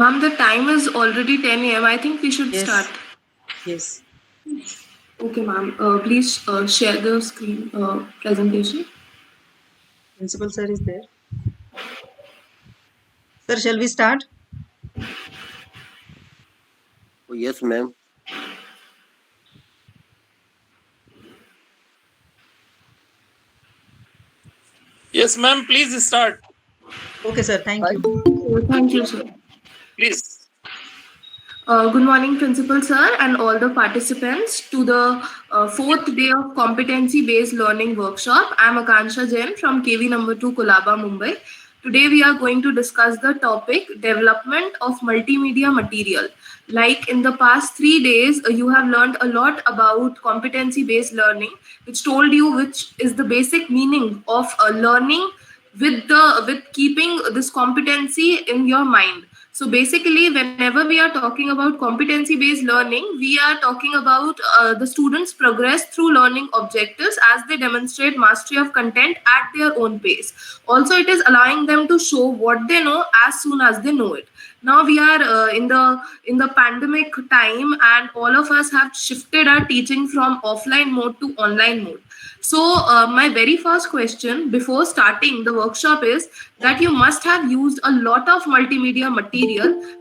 Ma'am, the time is already 10 a.m. I think we should Yes. start. Yes. Okay, ma'am. Please share the screen presentation. Principal sir is there. Sir, shall we start? Oh, yes, ma'am. Yes, ma'am. Please start. Okay, sir. Thank you. Thank you, sir. Please. Good morning, Principal Sir, and all the participants to the fourth day of competency-based learning workshop. I'm Akansha Jain from KV number 2, Kolaba, Mumbai. Today we are going to discuss the topic development of multimedia material. Like in the past 3 days, you have learned a lot about competency-based learning, which told you which is the basic meaning of learning with keeping this competency in your mind. So basically, whenever we are talking about competency-based learning, we are talking about the students progress through learning objectives as they demonstrate mastery of content at their own pace. Also, it is allowing them to show what they know as soon as they know it. Now we are in the pandemic time, and all of us have shifted our teaching from offline mode to online mode. So, my very first question before starting the workshop is that you must have used a lot of multimedia material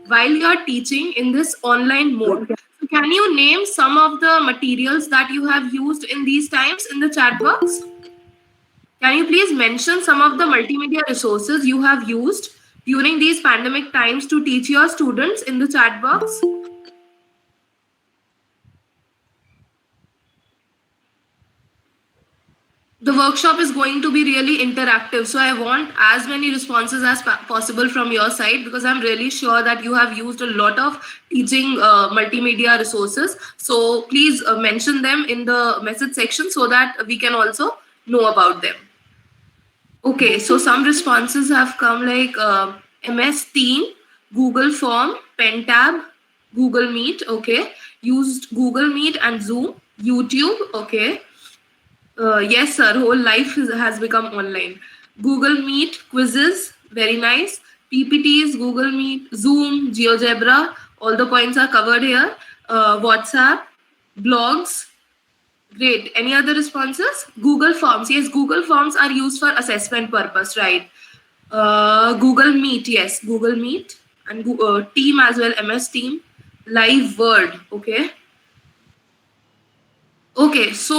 while you are teaching in this online mode. So can you name some of the materials that you have used in these times in the chat box? Can you please mention some of the multimedia resources you have used during these pandemic times to teach your students in the chat box? The workshop is going to be really interactive, so I want as many responses as possible from your side, because I'm really sure that you have used a lot of teaching multimedia resources. So please mention them in the message section so that we can also know about them. Okay, so some responses have come like MS Team, Google Form, Pentab, Google Meet. Okay, used Google Meet and Zoom, YouTube. Okay. Yes, sir. Whole life has become online. Google Meet, quizzes, very nice. PPTs, Google Meet, Zoom, GeoGebra, all the points are covered here. WhatsApp, blogs, great. Any other responses? Google Forms. Yes, Google Forms are used for assessment purpose, right? Google Meet, yes, Google Meet, and Team as well, MS Team. Live Word, okay. Okay, so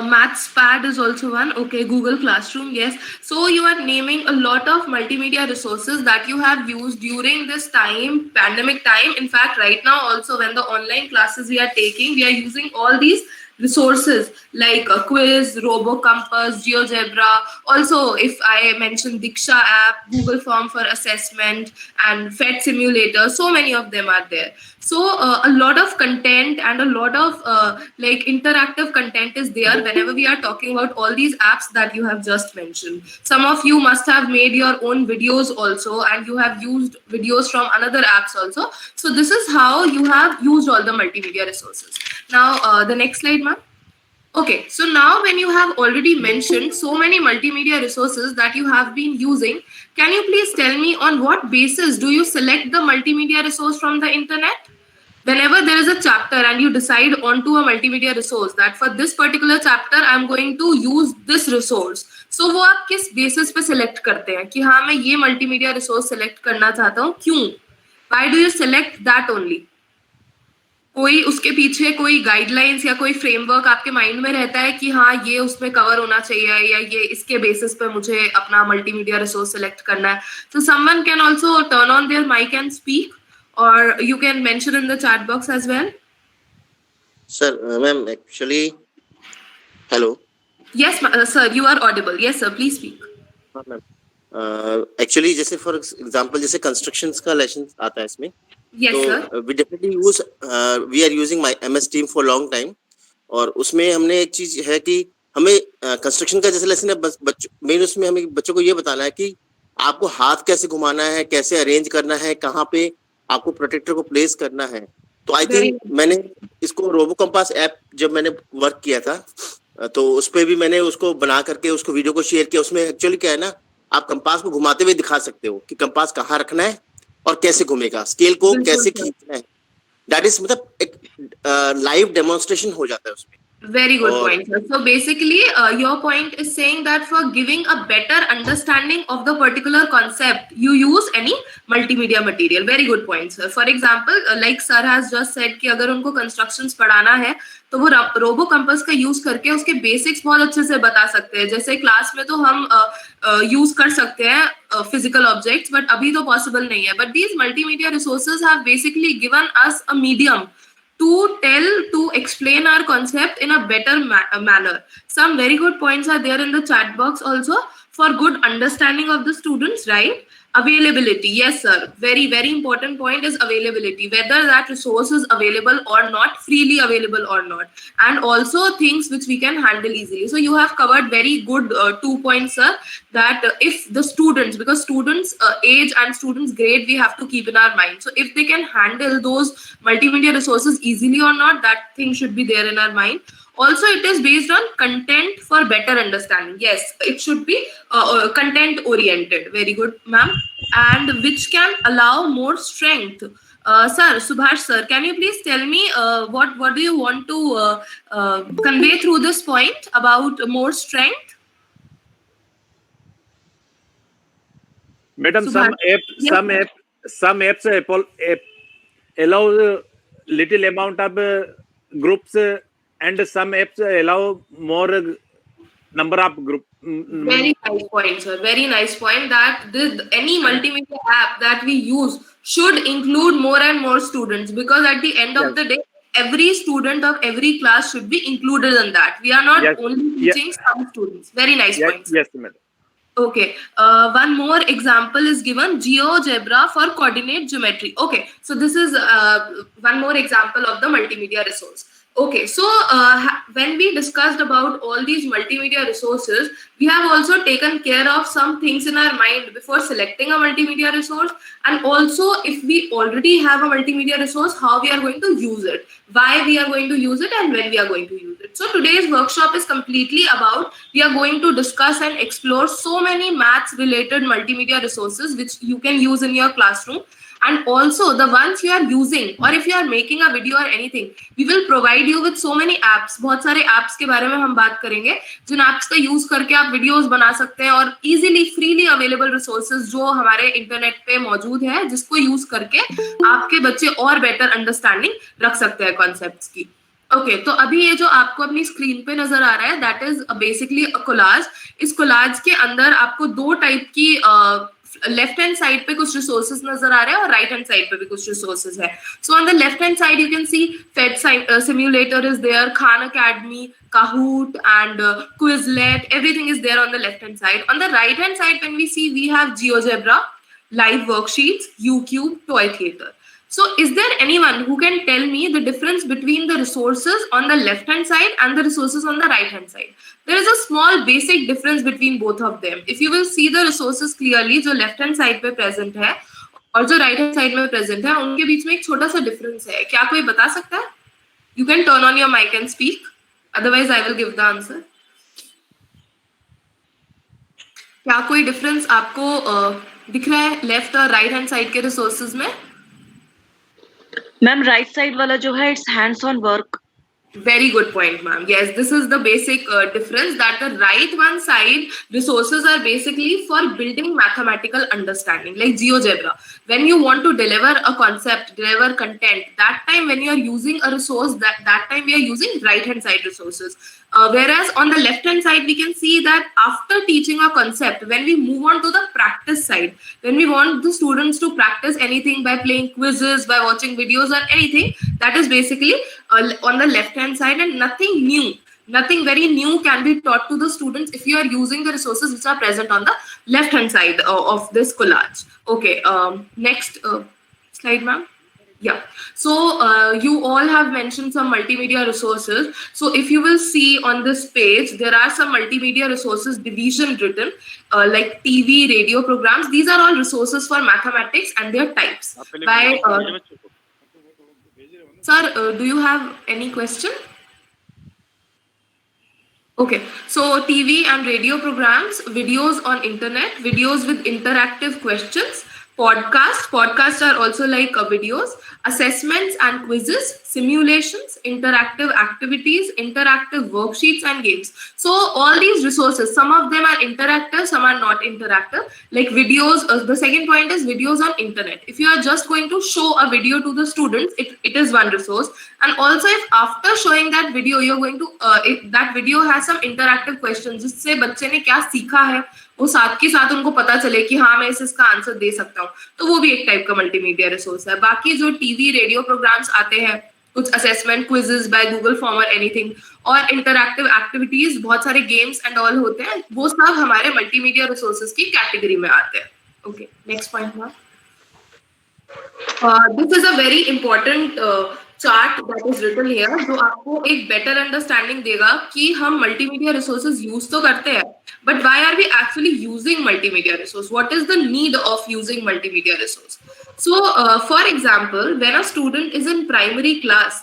Maths Pad is also one. Okay, Google Classroom, yes. So you are naming a lot of multimedia resources that you have used during this time, pandemic time. In fact, right now also when the online classes we are taking, we are using all these resources like a quiz, RoboCompass, GeoGebra. Also, if I mention Diksha app, Google Form for assessment, and FED Simulator, so many of them are there. So a lot of content and a lot of like interactive content is there whenever we are talking about all these apps that you have just mentioned. Some of you must have made your own videos also, and you have used videos from another apps also. So this is how you have used all the multimedia resources. Now the next slide, ma'am. Okay, so now when you have already mentioned so many multimedia resources that you have been using, can you please tell me on what basis do you select the multimedia resource from the internet? Whenever there is a chapter and you decide onto a multimedia resource that for this particular chapter I'm going to use this resource, so वो आप किस basis पे select करते हैं कि हाँ मैं ये multimedia resource select करना चाहता हूँ, क्यों? Why do you select that only? कोई उसके पीछे कोई गाइडलाइंस या कोई फ्रेमवर्क आपके माइंड में रहता है कि हाँ ये उसमें कवर होना चाहिए या ये इसके बेसिस पे मुझे अपना मल्टीमीडिया रिसोर्स सेलेक्ट करना है. So someone can also turn on their mic and speak, or you can mention in the chat box as well. Sir, ma'am, actually, hello. Yes, sir, you are audible. Yes, sir, please speak. हाँ ma'am. Actually, जैसे for example जैसे constructions का lesson आता है इसमें. Yes, तो sir. we definitely use we are using my MS Team for long time. और उसमें हमने एक चीज है कि हमें कंस्ट्रक्शन का जैसे लेसन है, बस मेन उसमें हमें बच्चों को ये बताना है कि आपको हाथ कैसे घुमाना है, कैसे अरेंज करना है, कहाँ पे आपको प्रोटेक्टर को प्लेस करना है. तो आई थिंक मैंने इसको रोबो कंपास ऐप जब मैंने वर्क किया था तो उस पर भी मैंने उसको बना करके उसको वीडियो को शेयर किया. उसमें एक्चुअली क्या है ना, आप कंपास को घुमाते हुए दिखा सकते हो कि कंपास कहाँ रखना है और कैसे घूमेगा, स्केल को बिल्कुल कैसे सर। खींचना है, दैट इज मतलब एक कैसे बिल्कुल सर। खींचना है, दैट इज मतलब एक लाइव डेमोन्स्ट्रेशन हो जाता है उसमें। Very good और point, sir. So basically, your point is saying that for giving a better understanding of the particular concept, you use any multimedia material. Very good point, sir. For example, like sir has just said कि अगर उनको constructions पढ़ाना है तो वो robo compass का use करके उसके बेसिक्स बहुत अच्छे से बता सकते हैं। जैसे क्लास में तो हम यूज कर सकते हैं फिजिकल ऑब्जेक्ट्स, बट अभी तो पॉसिबल नहीं है। But these multimedia resources have basically given us a medium to explain our concept in a better manner. Some very good points are there in the chat box also for good understanding of the students, right? Availability, yes sir, very important point is availability, whether that resource is available or not, freely available or not, and also things which we can handle easily. So you have covered very good 2 points, sir, that if the students, because students age and students grade we have to keep in our mind, so if they can handle those multimedia resources easily or not, that thing should be there in our mind. Also, it is based on content for better understanding. Yes, it should be content oriented. Very good, ma'am. And which can allow more strength. Sir, Subhash sir, can you please tell me what do you want to convey through this point about more strength? Madam, Subhash. some apps allow little amount of groups, and some apps allow more number of group. Very nice point, sir. Very nice point that any multimedia app that we use should include more and more students, because at the end of Yes. the day, every student of every class should be included in that. We are not Yes. only teaching some students. Very nice Yes, point, sir. yes, madam. Okay, one more example is given, GeoGebra for coordinate geometry. Okay, so this is one more example of the multimedia resource. Okay, so when we discussed about all these multimedia resources, we have also taken care of some things in our mind before selecting a multimedia resource, and also if we already have a multimedia resource, how we are going to use it, why we are going to use it, and when we are going to use it. So today's workshop is completely about, we are going to discuss and explore so many maths related multimedia resources which you can use in your classroom, and also the ones you are using, or if you are making a video or anything, we will provide you with so many apps. बहुत सारे apps के बारे में हम बात करेंगे जिन apps का use करके आप videos बना सकते हैं, और easily freely available resources जो हमारे internet पे मौजूद है, जिसको use करके आपके बच्चे और better understanding रख सकते हैं concepts की। ओके, तो अभी ये जो आपको अपनी स्क्रीन पे नजर आ रहा है, that is basically a collage. इस कोलाज के अंदर आपको दो टाइप की लेफ्ट हैंड साइड पे कुछ रिसोर्सेज नजर आ रहे हैं और राइट हैंड साइड पे भी कुछ रिसोर्सेज है। So on the left hand side you can see PhET simulator is there, Khan Academy, Kahoot and Quizlet, everything is there on the left hand side. On the right hand side when we see, we have GeoGebra, live worksheets, YouTube, toy theater. So is there anyone who can tell me the difference between the resources on the left hand side and the resources on the right hand side? There is a small basic difference between both of them. If you will see the resources clearly, जो left hand side पे present है और जो right hand side में present है, उनके बीच में एक छोटा सा difference है। क्या कोई बता सकता है? You can turn on your mic and speak. Otherwise, I will give the answer. क्या कोई डिफरेंस आपको दिख रहा है लेफ्ट और राइट हैंड साइड के रिसोर्सेज में? मैम राइट साइड वाला जो है, it's hands on work. Very good point, ma'am. Yes, this is the basic difference, that the right one side resources are basically for building mathematical understanding, like GeoGebra. When you want to deliver a concept, deliver content, that time when you are using a resource, that time we are using right hand side resources. Whereas on the left hand side, we can see that after teaching a concept, when we move on to the practice side, when we want the students to practice anything by playing quizzes, by watching videos or anything, that is basically on the left hand side, and nothing very new can be taught to the students if you are using the resources which are present on the left hand side of this collage. Okay, next slide, ma'am. Yeah, so you all have mentioned some multimedia resources. So if you will see on this page, there are some multimedia resources division written, like TV, radio programs. These are all resources for mathematics and their types. By sir, do you have any question? Okay, so TV and radio programs, videos on internet, videos with interactive questions, Podcasts are also like videos, assessments and quizzes, simulations, interactive activities, interactive worksheets and games. So all these resources, some of them are interactive, some are not interactive. Like videos, the second point is videos on internet. If you are just going to show a video to the students, it is one resource. And also if after showing that video, you're going to, if that video has some interactive questions, जिससे बच्चे ने क्या सीखा है, वो साथ के साथ उनको पता चले कि हाँ मैं इसका आंसर दे सकता हूँ, तो वो भी एक टाइप का मल्टीमीडिया रिसोर्स है. बाकी जो टीवी रेडियो प्रोग्राम्स आते हैं, कुछ assessment quizzes by Google form और एनीथिंग, और इंटरैक्टिव एक्टिविटीज, बहुत सारे गेम्स एंड ऑल होते हैं, वो सब हमारे मल्टीमीडिया रिसोर्सेज की कैटेगरी में आते हैं. ओके, नेक्स्ट पॉइंट ना. This is a very important chart that is written here, जो आपको एक बेटर अंडरस्टैंडिंग देगा कि हम मल्टीमीडिया रिसोर्सेज यूज तो करते हैं, but why are we actually using multimedia resource? What is the need of using multimedia resource? So for example, when a student is in primary class,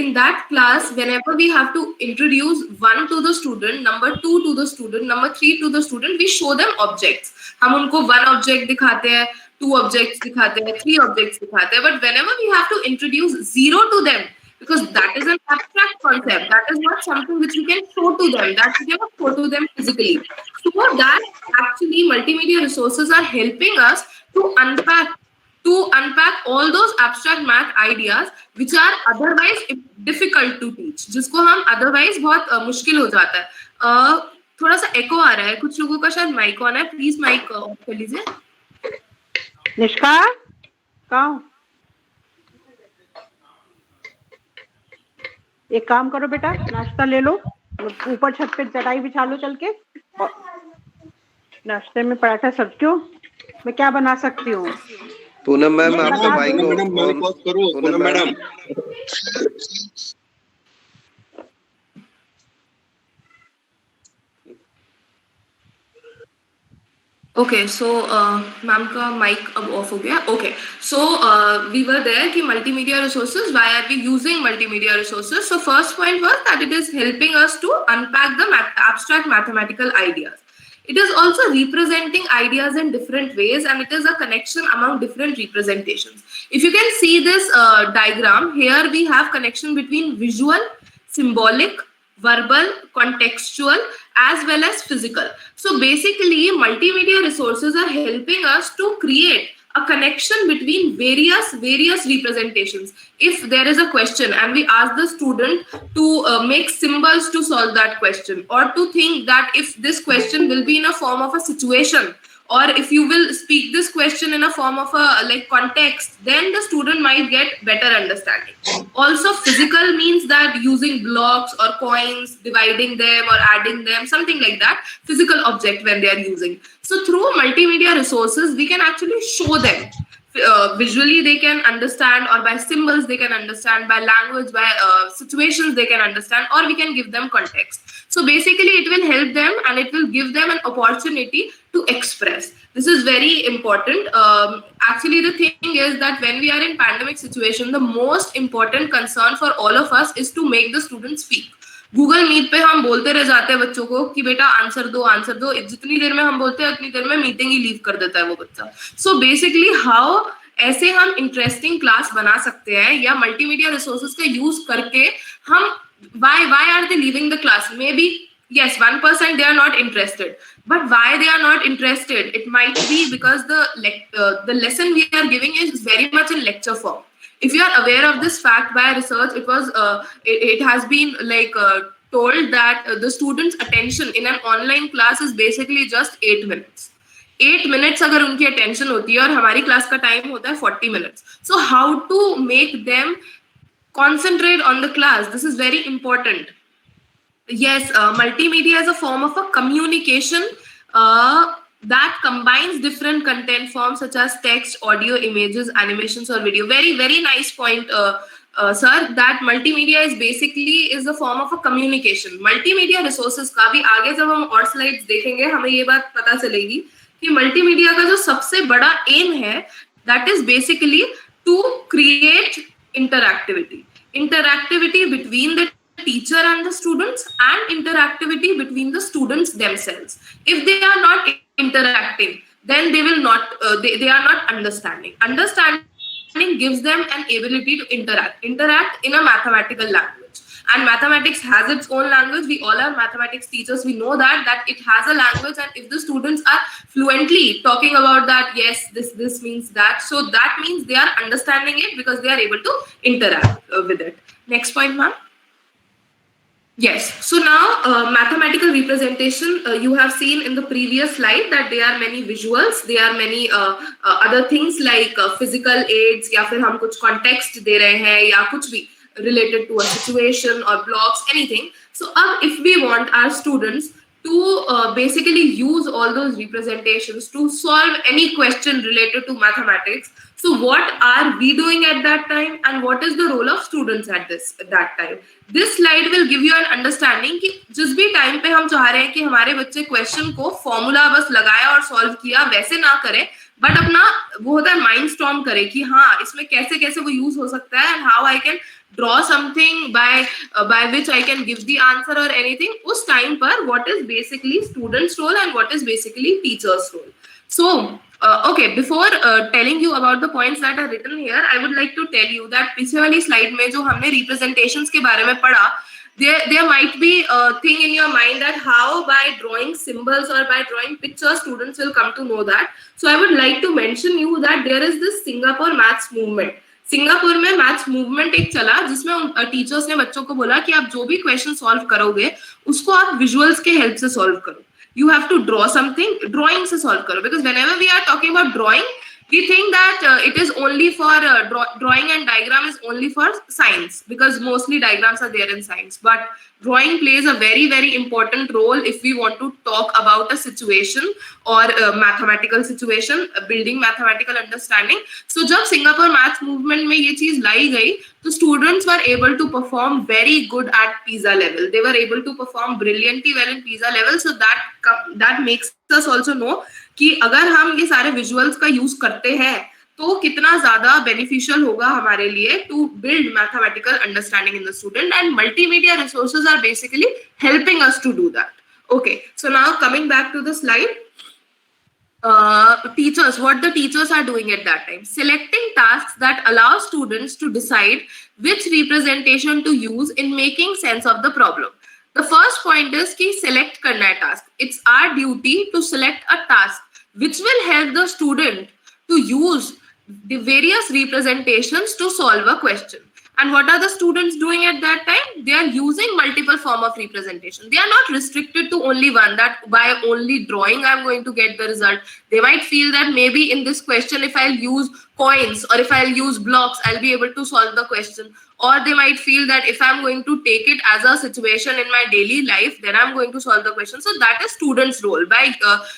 in that class, whenever we have to introduce 1 to the student, number 2 to the student, number 3 to the student, we show them objects. हम उनको 1 object दिखाते हैं, 2 objects दिखाते हैं, 3 objects दिखाते हैं, but whenever we have to introduce 0 to them, because that is an abstract concept, that is not something which we can show to them, that we cannot show to them physically. So that actually multimedia resources are helping us to unpack all those abstract math ideas which are otherwise difficult to teach, जिसको हम otherwise बहुत मुश्किल हो जाता है. थोड़ा सा एको आ रहा है, कुछ लोगों का शायद माइक ऑन है, प्लीज माइक ऑफ कर लीजिए. निष्का कहाँ? एक काम करो बेटा, नाश्ता ले लो, ऊपर छत पे चटाई बिछा लो चल के. और नाश्ते में पराठा सब्जियों मैं क्या बना सकती हूँ? पूनम मैम आपका माइक ऑफ करो. Poonam madam Okay, so ma'am का माइक अब ऑफ हो गया. Okay, so we were there कि multimedia resources, why are we using multimedia resources? So first point was that it is helping us to unpack the abstract mathematical ideas. It is also representing ideas in different ways, and it is a connection among different representations. If you can see this diagram, here we have connection between visual, symbolic, verbal, contextual, as well as physical. So basically, multimedia resources are helping us to create a connection between various representations. If there is a question and we ask the student to make symbols to solve that question, or to think that if this question will be in a form of a situation, or if you will speak this question in a form of a like context, then the student might get better understanding. Also, physical means that using blocks or coins, dividing them or adding them, something like that, physical object when they are using. So through multimedia resources, we can actually show them. Visually they can understand, or by symbols they can understand, by language, by situations they can understand, or we can give them context. So basically it will help them, and it will give them an opportunity to express. This is very important. Actually the thing is that when we are in pandemic situation, the most important concern for all of us is to make the students speak. Google Meet पे हम बोलते रह जाते हैं बच्चों को कि बेटा आंसर दो. जितनी देर में हम बोलते हैं उतनी देर में मीटिंग ही लीव कर देता है वो बच्चा. सो बेसिकली हाउ ऐसे हम इंटरेस्टिंग क्लास बना सकते हैं, या मल्टीमीडिया रिसोर्सेज का यूज करके हम why are they leaving the class? Maybe yes, 1% they are not interested, but why they are not interested? It might be because the lesson we are giving is very much in lecture form. If you are aware of this fact by research, it has been like told that the students' attention in an online class is basically just 8 minutes. 8 minutes अगर उनकी attention होती है, और हमारी class का time होता है 40 minutes. So how to make them concentrate on the class? This is very important. Yes, multimedia is a form of a communication that combines different content forms such as text, audio, images, animations, or video. Very, very nice point, sir, that multimedia is a form of a communication. Multimedia resources का भी आगे जब हम और slides देखेंगे, हमें ये बात पता चलेगी कि multimedia का जो सबसे बड़ा aim है, that is basically to create interactivity between the teacher and the students, and interactivity between the students themselves. If they are not interacting, then they will not, they are not understanding. Understanding gives them an ability to interact in a mathematical language. And mathematics has its own language. We all are mathematics teachers. We know that it has a language, and if the students are fluently talking about that, yes, this means that, so that means they are understanding it because they are able to interact with it. Next point, ma'am. Yes. So now mathematical representation, you have seen in the previous slide that there are many visuals, there are many other things like physical aids, या फिर हम कुछ context दे रहे हैं या कुछ भी related to a situation or blocks, anything. So if we want our students to basically use all those representations to solve any question related to mathematics, so what are we doing at that time, and what is the role of students at that time? This slide will give you an understanding कि जिस भी time पे हम चाह रहे हैं कि हमारे बच्चे क्वेश्चन को फॉर्मूला बस लगाया और सॉल्व किया वैसे ना करें, बट अपना वो होता है माइंड स्टॉर्म करे कि हाँ इसमें कैसे कैसे वो यूज हो सकता है, and how I can draw something by which I can give the answer or anything. उस टाइम पर what is basically students role and what is basically teachers role. So okay, before telling you about the points that are written here, I would like to tell you that पिछले वाली slide में जो हमने representations के बारे में पढ़ा, there might be a thing in your mind that how by drawing symbols or by drawing pictures students will come to know that. So I would like to mention you that there is this Singapore maths movement. Singapore में maths movement एक चला जिसमें teachers ने बच्चों को बोला कि आप जो भी क्वेश्चन सॉल्व करोगे उसको आप विजुअल्स के हेल्प से सॉल्व करो. You have to draw something, drawing से सॉल्व करो, because whenever we are talking about drawing we think that it is only for drawing, and diagram is only for science because mostly diagrams are there in science, but drawing plays a very very important role if we want to talk about a situation or a mathematical situation, building mathematical understanding. So जब Singapore maths movement में ये चीज लाई गई तो students were able to perform very good at PISA level. They were able to perform brilliantly well in PISA level. So that makes us also know कि अगर हम ये सारे विजुअल्स का यूज करते हैं तो कितना ज्यादा बेनिफिशियल होगा हमारे लिए to build mathematical understanding in the student, and multimedia resources are basically helping us to do that. Okay, so now coming back to the slide. Teachers, what the teachers are doing at that time, selecting tasks that allow students to decide which representation to use in making sense of the problem. The first point is कि select करना है task. It's our duty to select a task which will help the student to use the various representations to solve a question. And what are the students doing at that time? They are using multiple form of representation. They are not restricted to only one, that by only drawing I'm going to get the result. They might feel that maybe in this question if I'll use coins or if I'll use blocks I'll be able to solve the question. Or they might feel that if I'm going to take it as a situation in my daily life, then I'm going to solve the question. So that is students' role by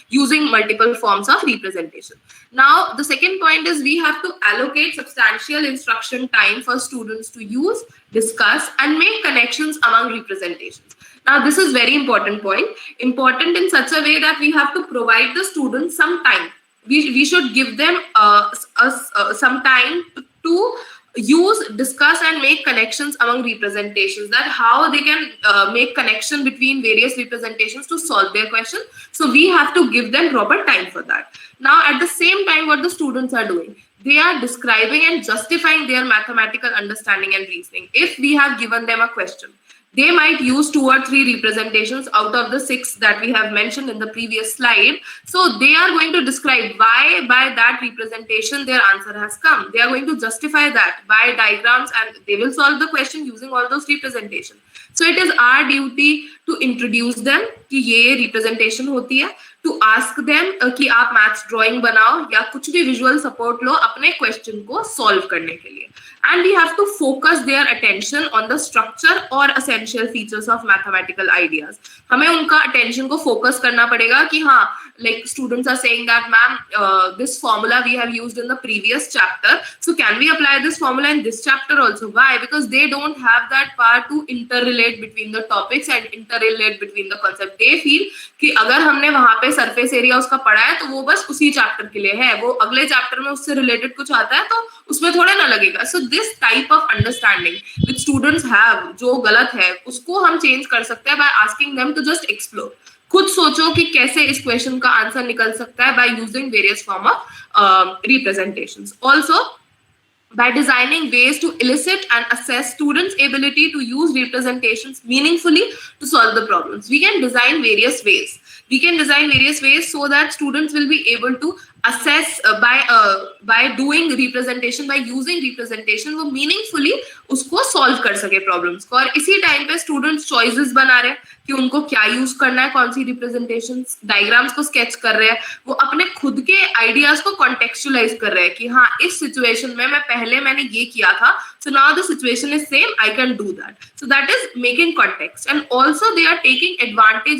using multiple forms of representation. Now, the second point is we have to allocate substantial instruction time for students to use, discuss, and make connections among representations. Now, this is very important point. Important in such a way that we have to provide the students some time. We should give them some time to use, discuss, and make connections among representations, that how they can make connection between various representations to solve their question. So we have to give them proper time for that. Now at the same time, what the students are doing, they are describing and justifying their mathematical understanding and reasoning. If we have given them a question, they might use 2 or 3 representations out of the 6 that we have mentioned in the previous slide. So they are going to describe why by that representation their answer has come. They are going to justify that by diagrams, and they will solve the question using all those representations. So it is our duty to introduce them कि ये representation होती है, to ask them कि आप maths drawing बनाओ या कुछ भी विजुअल सपोर्ट लो अपने क्वेश्चन को सॉल्व करने के लिए. And we have to focus their attention on the structure or essential features of mathematical ideas. हमें उनका attention को focus करना पड़ेगा कि हाँ, like students are saying that ma'am, this formula we have used in the previous chapter, so can we apply this formula in this chapter also? Why? Because they don't have that power to interrelate between the topics and interrelate between the concept. They feel कि अगर हमने वहाँ पे surface area उसका पढ़ा है तो वो बस उसी chapter के लिए है, वो अगले chapter में उससे related कुछ आता है तो उसमें थोड़ा ना लगेगा. So this type of understanding which students have जो गलत है उसको हम change कर सकते हैं by asking them to just explore. खुद सोचो कि कैसे इस क्वेश्चन का आंसर निकल सकता है by using various form of representations. Also, by designing ways to elicit and assess students' ability to use representations meaningfully to solve the problems. We can design various ways. We can design various ways so that students will be able to assess by doing representation, by using representation, वो meaningfully उसको solve कर सके problems को. और इसी time पे students choices बना रहे हैं कि उनको क्या यूज करना है, कौन सी representations, diagrams को sketch कर रहे हैं, वो अपने खुद के ideas को contextualize कर रहे हैं कि हाँ इस situation में मैंने ये किया था, so now the situation is same, I can do that. So that is making context. And also they are taking advantage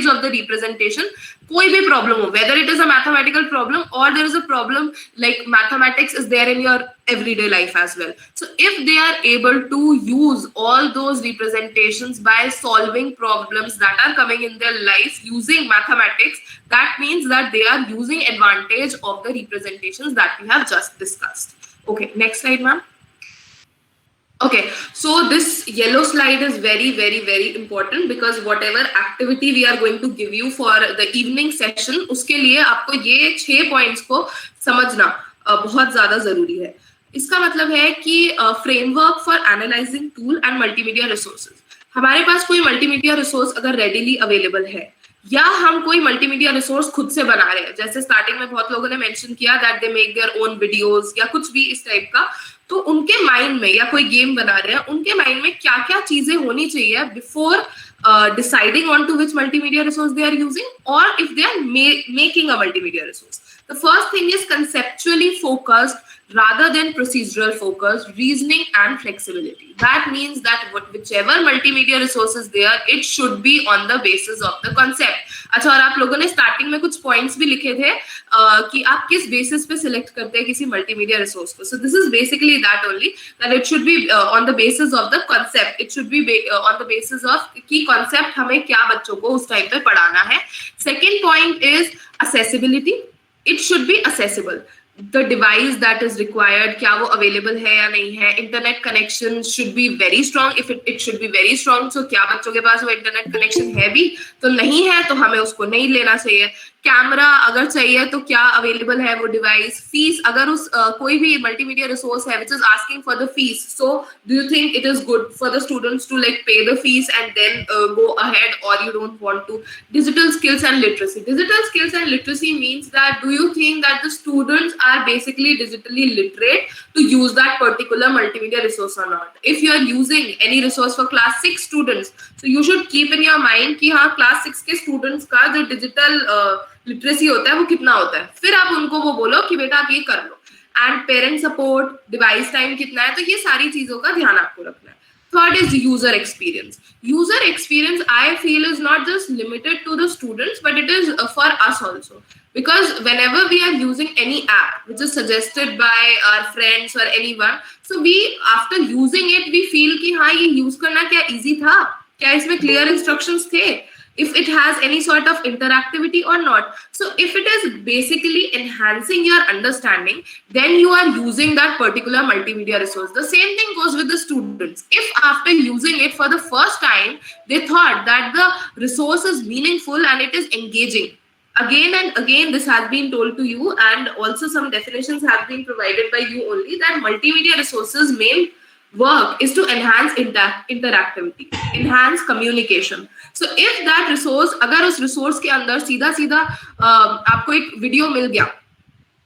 of the representation. कोई भी problem हो, whether it is a mathematical problem or there is a problem like mathematics is there in your everyday life as well. So if they are able to use all those representations by solving problems that are coming in their life using mathematics, that means that they are using advantage of the representations that we have just discussed. Okay, next slide, ma'am. Okay, so this yellow slide is very, very, very important because whatever activity we are going to give you for the evening session, उसके लिए आपको ये 6 points को समझना बहुत ज़्यादा ज़रूरी है. इसका मतलब है कि framework for analyzing tool and multimedia resources. हमारे पास कोई multimedia resource अगर readily available है या हम कोई मल्टीमीडिया रिसोर्स खुद से बना रहे हैं, जैसे स्टार्टिंग में बहुत लोगों ने मेंशन किया that they make their own videos या कुछ भी इस टाइप का, तो उनके माइंड में, या कोई गेम बना रहे हैं, उनके माइंड में क्या क्या चीजें होनी चाहिए before deciding on to which multimedia resource they are using or if they are making a multimedia resource. The first thing is conceptually focused rather than procedural focused, reasoning and flexibility. That means that whichever multimedia resource is there, it should be on the basis of the concept. अच्छा, और आप लोगों ने starting में कुछ points भी लिखे थे कि आप किस बेसिस पे सिलेक्ट करते हैं किसी मल्टीमीडिया रिसोर्स को. सो this is basically that only, that it should be on the basis of the concept. It should be on the basis of की कॉन्सेप्ट हमें क्या बच्चों को उस टाइम पे पढ़ाना है. Second point is accessibility. It should be accessible. The device that is required, क्या वो available है या नहीं है. Internet connection should be very strong. If it should be very strong. So क्या बच्चों के पास वो internet connection है भी, तो नहीं है तो हमें उसको नहीं लेना चाहिए. कैमरा अगर चाहिए तो क्या अवेलेबल है वो डिवाइस. फीस, अगर उस कोई भी मल्टीमीडिया रिसोर्स है which is asking for the fees, so do you think it is good for the students to like pay the fees and then go ahead, or you don't want to? Digital skills and literacy. Digital skills and literacy means that do you think that the students are basically digitally literate to use that particular multimedia resource or not? If you are using any resource for class 6 students, so you should keep in your mind कि हाँ class 6 के students का जो digital literacy होता है वो कितना होता है. फिर आप उनको वो बोलो कि बेटा आप ये कर लो. And parent support, device time कितना है, तो ये सारी चीजों का ध्यान आपको रखना है. Third is user experience. User experience I feel is not just limited to the students but it is for us also, because whenever we are using any app which is suggested by our friends or anyone, so we after using it we feel कि हाँ ये use करना क्या easy था, क्या इसमें clear instructions थे, if it has any sort of interactivity or not. So if it is basically enhancing your understanding, then you are using that particular multimedia resource. The same thing goes with the students. If after using it for the first time, they thought that the resource is meaningful and it is engaging, again and again this has been told to you, and also some definitions have been provided by you only, that multimedia resources main work is to enhance interactivity, enhance communication. So if that resource, अगर उस resource के अंदर सीधा सीधा आपको एक video मिल गया,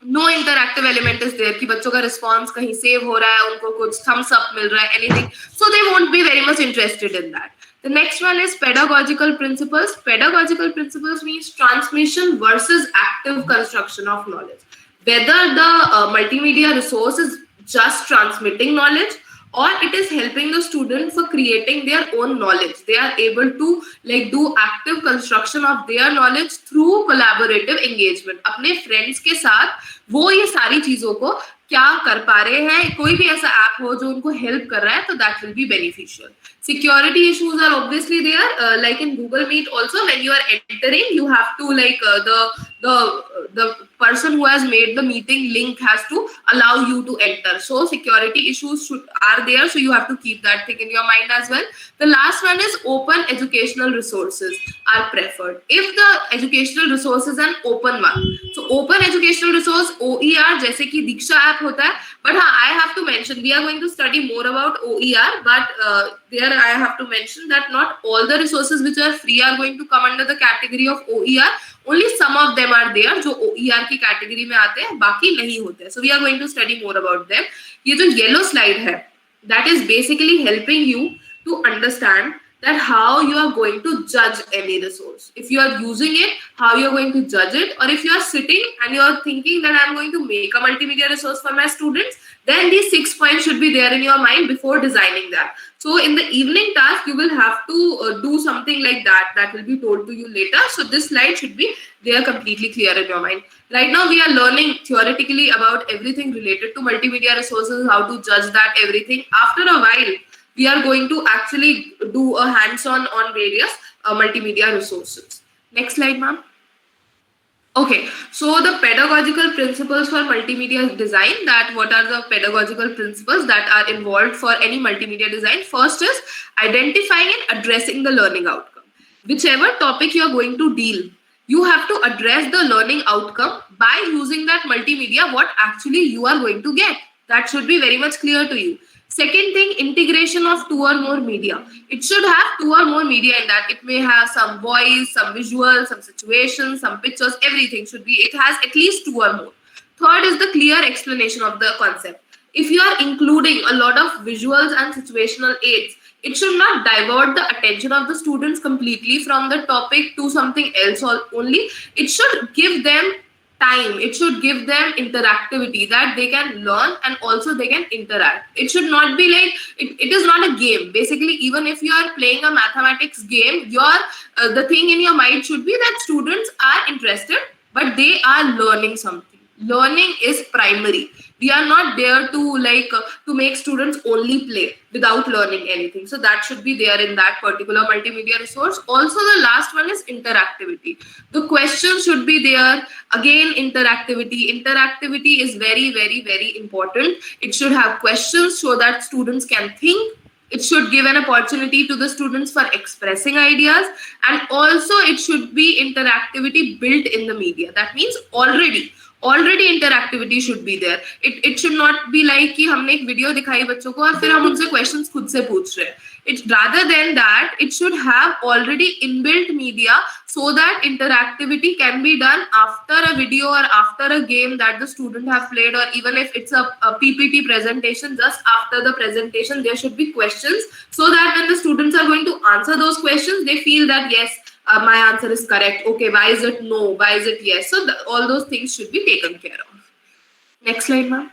no interactive element is there कि बच्चों का response कहीं save हो रहा है, उनको कुछ thumbs up मिल रहा है, anything, so they won't be very much interested in that. The next one is pedagogical principles. Pedagogical principles means transmission versus active construction of knowledge. Whether the multimedia resource is just transmitting knowledge or it is helping the student for creating their own knowledge. They are able to like do active construction of their knowledge through collaborative engagement. अपने friends के साथ वो ये सारी चीजों को क्या कर पा रहे हैं, कोई भी ऐसा ऐप हो जो उनको हेल्प कर रहा है, तो that will be beneficial. Security issues are obviously there, like in Google Meet also, when you are entering, you have to like the person who has made the meeting link has to allow you to enter. So security issues are there, so you have to keep that thing in your mind as well. The last one is open educational resources are preferred. If the educational resource is an open one, so open educational resource, OER, जैसे कि दीक्षा app होता है, but हाँ, I have to mention, we are going to study more about OER, but there I have to mention that not all the resources which are free are going to come under the category of OER. Only some of them are there जो OER की category में आते हैं, बाकी नहीं होते हैं. So we are going to study more about them. ये जो yellow slide है, that is basically helping you to understand that how you are going to judge any resource. If you are using it, how you are going to judge it, or if you are sitting and you are thinking that I am going to make a multimedia resource for my students, then these 6 points should be there in your mind before designing that. So in the evening task, you will have to do something like that. That will be told to you later. So this slide should be there completely clear in your mind. Right now, we are learning theoretically about everything related to multimedia resources, how to judge that, everything. After a while, we are going to actually do a hands-on on various multimedia resources. Next slide, ma'am. Okay, so the pedagogical principles for multimedia design, that what are the pedagogical principles that are involved for any multimedia design? First is identifying and addressing the learning outcome. Whichever topic you are going to deal, you have to address the learning outcome by using that multimedia, what actually you are going to get. That should be very much clear to you. Second thing, integration of 2 or more media. It should have 2 or more media in that. It may have some voice, some visual, some situations, some pictures, everything should be, it has at least 2 or more. Third is the clear explanation of the concept. If you are including a lot of visuals and situational aids, it should not divert the attention of the students completely from the topic to something else only. It should give them time, it should give them interactivity, that they can learn and also they can interact. It should not be like, it is not a game. Basically, even if you are playing a mathematics game, your the thing in your mind should be that students are interested, but they are learning something. Learning is primary. We are not there to to make students only play without learning anything. So that should be there in that particular multimedia resource. Also, the last one is interactivity. The questions should be there. Again, interactivity. Interactivity is very, very, very important. It should have questions so that students can think. It should give an opportunity to the students for expressing ideas, and also it should be interactivity built in the media. That means already interactivity should be there. It should not be like कि हमने एक video दिखाई बच्चों को और फिर हम उनसे क्वेश्चंस खुद से पूछ रहे हैं. It rather than that, it should have already inbuilt media so that interactivity can be done after a video or after a game that the student have played, or even if it's a PPT presentation, just after the presentation there should be questions, so that when the students are going to answer those questions, they feel that yes, my answer is correct. Okay, why is it no? Why is it yes? So all those things should be taken care of. Next slide, ma'am.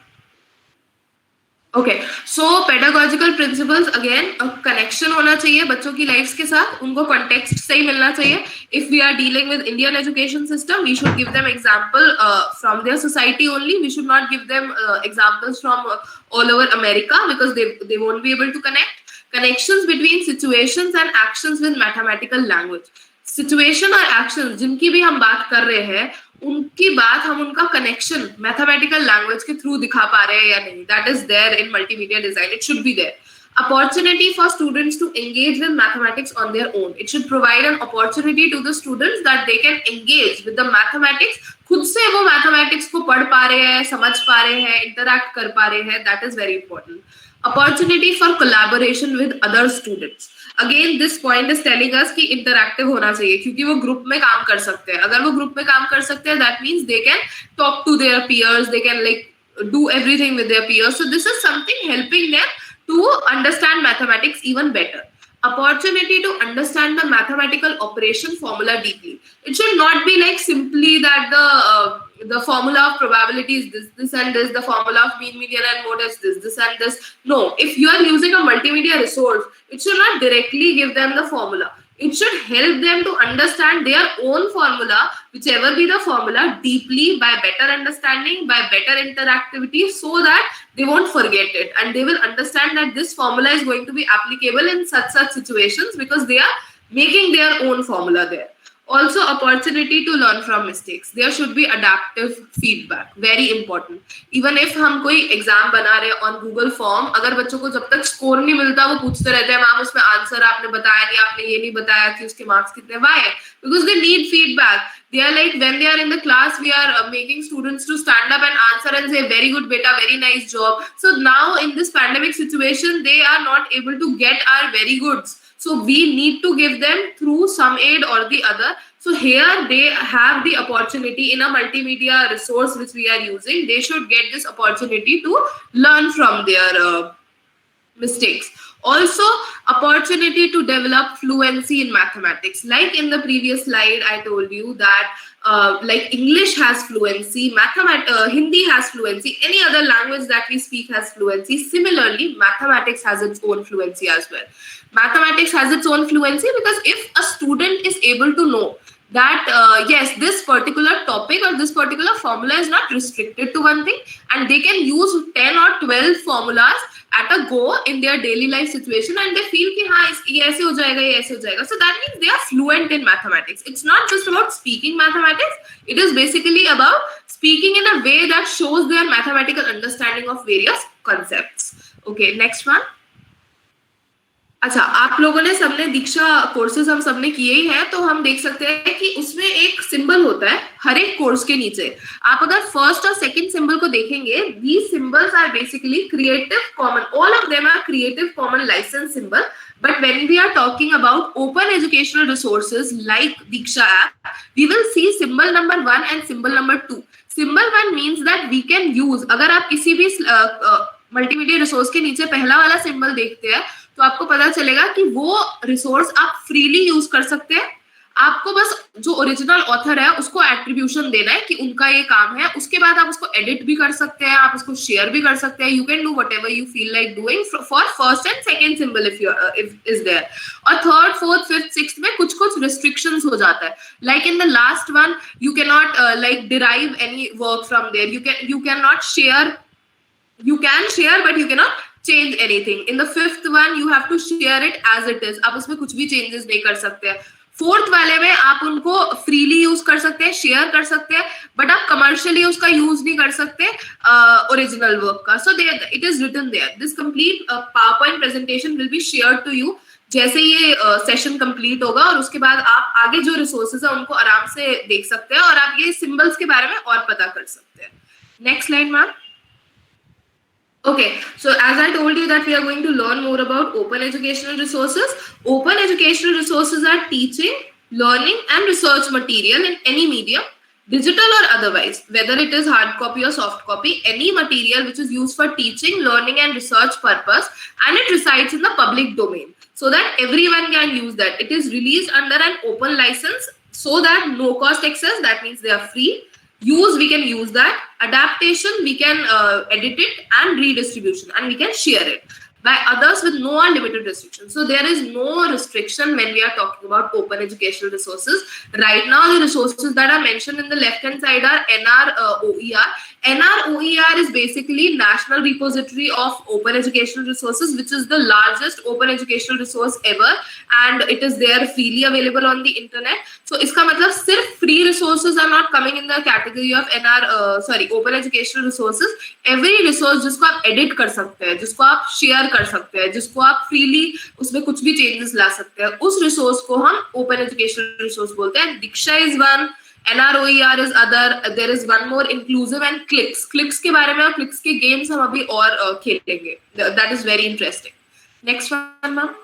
Okay, so pedagogical principles, again, a connection होना चाहिए बच्चों की lives के साथ, उनको context सही मिलना चाहिए. If we are dealing with Indian education system, we should give them example from their society only. We should not give them examples from all over America, because they won't be able to connect. Connections between situations and actions with mathematical language. Situation और action जिनकी भी हम बात कर रहे हैं, उनकी बात हम उनका कनेक्शन मैथमेटिकल लैंग्वेज के थ्रू दिखा पा रहे हैं या नहीं. That is there in multimedia design. It should be there. Opportunity for students to engage with mathematics on their own. It should provide an opportunity to the students that they can engage with the mathematics. खुद से वो mathematics को पढ़ पा रहे हैं, समझ पा रहे हैं, interact कर पा रहे हैं. That is very important. Opportunity for collaboration with other students. Again, this point is telling us कि interactive होना चाहिए, क्योंकि वो ग्रुप में काम कर सकते हैं. अगर वो ग्रुप में काम कर सकते हैं, that means they can talk to their peers, they can do everything with their peers. So this is something helping them to understand mathematics even better. Opportunity to understand the mathematical operation formula deeply. It should not be like simply that the formula of probability is this and this, the formula of mean, median and mode is this and this. No, if you are using a multimedia resource, it should not directly give them the formula. It should help them to understand their own formula, whichever be the formula, deeply, by better understanding, by better interactivity, so that they won't forget it and they will understand that this formula is going to be applicable in such situations because they are making their own formula there. Also, opportunity to learn from mistakes. There should be adaptive feedback, very important. Even if हम कोई exam बना रहे हैं on Google Form, अगर बच्चों को जब तक स्कोर नहीं मिलता वो पूछते रहते हैं मैम उसमें आंसर आपने बताया नहीं, आपने ये नहीं बताया कि उसके मार्क्स कितने. Why? Because they need feedback. They are like, when they are in the class, we are making students to stand up and answer and say very good beta, very nice job. So now in this pandemic situation, they are not able to get our very goods. So we need to give them through some aid or the other. So here they have the opportunity in a multimedia resource which we are using. They should get this opportunity to learn from their mistakes. Also, opportunity to develop fluency in mathematics. Like in the previous slide, I told you that like English has fluency, Hindi has fluency, any other language that we speak has fluency. Similarly, mathematics has its own fluency as well. Mathematics has its own fluency because if a student is able to know that yes, this particular topic or this particular formula is not restricted to one thing, and they can use 10 or 12 formulas at a go in their daily life situation, and they feel कि हाँ ये ऐसे हो जाएगा, ये ऐसे हो जाएगा. So that means they are fluent in mathematics. It's not just about speaking mathematics. It is basically about speaking in a way that shows their mathematical understanding of various concepts. Okay, next one. अच्छा, आप लोगों ने सबने दीक्षा courses हम सबने किए ही हैं, तो हम देख सकते हैं कि उसमें एक सिंबल होता है हर एक कोर्स के नीचे. आप अगर फर्स्ट और सेकंड सिंबल को देखेंगे, these symbols are basically creative common. All of them are creative common license symbol. But when we are talking about open educational resources like Diksha app, we will see symbol number 1 and symbol number 2. Symbol 1 means that we can use. अगर आप किसी भी multimedia resource के नीचे पहला वाला symbol देखते हैं तो आपको पता चलेगा कि वो रिसोर्स आप फ्रीली यूज कर सकते हैं. आपको बस जो ओरिजिनल ऑथर है उसको एट्रीब्यूशन देना है कि उनका ये काम है. उसके बाद आप उसको एडिट भी कर सकते हैं, आप उसको शेयर भी कर सकते हैं. You can do whatever you feel like doing for first and second symbol if is there. और थर्ड, फोर्थ, फिफ्थ, सिक्स्थ में कुछ कुछ रिस्ट्रिक्शंस हो जाता है. Like in the last one you can not like derive any work from there. You can not share. You can share but you cannot change anything. In the fifth one you have to share it as it is. आप उसमें कुछ भी changes नहीं कर सकते हैं. Fourth वाले में आप उनको फ्रीली यूज कर सकते हैं, शेयर कर सकते हैं, बट आप कमर्शियली उसका यूज नहीं कर सकते ओरिजिनल वर्क का. So it is written there. This complete PowerPoint presentation will be shared to you जैसे ये सेशन कंप्लीट होगा, और उसके बाद आप आगे जो रिसोर्सेज है उनको आराम से देख सकते हैं और आप ये सिंबल्स के बारे में और पता कर सकते हैं. Next slide ma'am. Okay, so as I told you that we are going to learn more about open educational resources. Open educational resources are teaching, learning and research material in any medium, digital or otherwise, whether it is hard copy or soft copy, any material which is used for teaching, learning and research purpose, and it resides in the public domain so that everyone can use that. It is released under an open license so that no cost access, that means they are free. Use, we can use that. Adaptation, we can edit it, and redistribution, and we can share it by others with no unlimited restrictions. So there is no restriction when we are talking about open educational resources. Right now the resources that are mentioned in the left hand side are NROER. NROER is basically National Repository of Open Educational Resources, which is the largest open educational resource ever, and it is there freely available on the internet. So इसका मतलब सिर्फ free resources are not coming in the category of open educational resources. Every resource जिसको आप edit कर सकते हैं, जिसको आप share कर सकते हैं, जिसको आप freely उसमें कुछ भी changes ला सकते हैं, उस resource को हम open educational resource बोलते हैं. Diksha is one, NROER is other. There is one more, inclusive and Clicks. Clicks के बारे में और Clicks के games हम अभी और खेलेंगे. That is very interesting. Next one, ma'am.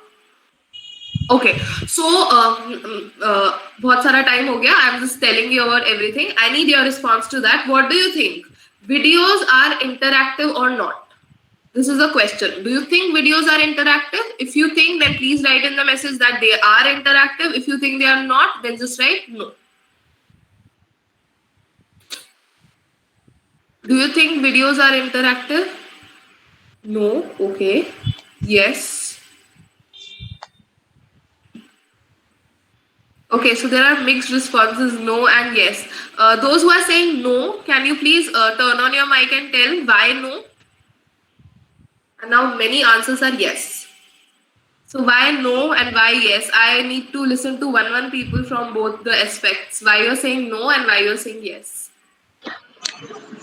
Okay, so बहुत सारा time हो गया. I'm just telling you about everything. I need your response to that. What do you think? Videos are interactive or not? This is a question. Do you think videos are interactive? If you think, then please write in the message that they are interactive. If you think they are not, then just write no. Do you think videos are interactive? No. Okay. Yes. Okay, so there are mixed responses, no and yes. Those who are saying no, can you please turn on your mic and tell why no? And now many answers are yes. So why no and why yes? I need to listen to one people from both the aspects. Why you're saying no and why you're saying yes.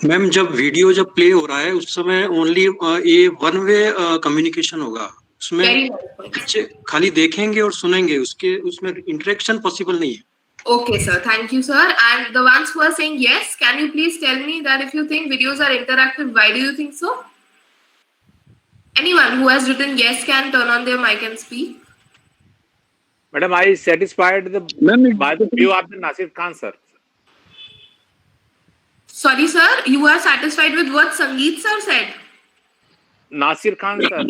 Ma'am जब video जब play हो रहा है उस समय only ये one way communication होगा, उसमें Very nice point. बच्चे खाली देखेंगे और सुनेंगे, उसमें इंटरेक्शन पॉसिबल नहीं है. Okay, sir. Thank you, sir. And the ones who are saying yes, can you please tell me that if you think videos are interactive, why do you think so? Anyone who has written yes can turn on their mic and speak. Madam, I satisfied by the view of the Nasir Khan, sir. Sorry, sir. You are satisfied with what Sangeet sir said? Nasir Khan, sir.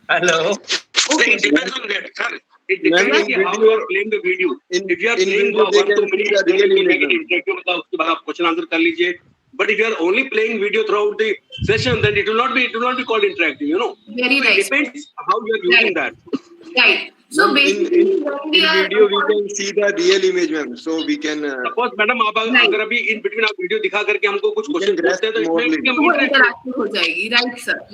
Hello. Okay. It depends on that, sir. It depends on how you are playing the video. If you are playing for 1 2 minutes, interactive होता है, उसके बाद आप question answer कर लीजिए. But if you are only playing video throughout the session, then it will not be called interactive. You know. Very So nice. it depends how you are using that. Right. So basically, in video we can see the real image, ma'am. So we can. Suppose madam आप अगर अभी in between आप video दिखा करके हमको कुछ question पूछते हैं तो इसमें वो interactive हो जाएगी.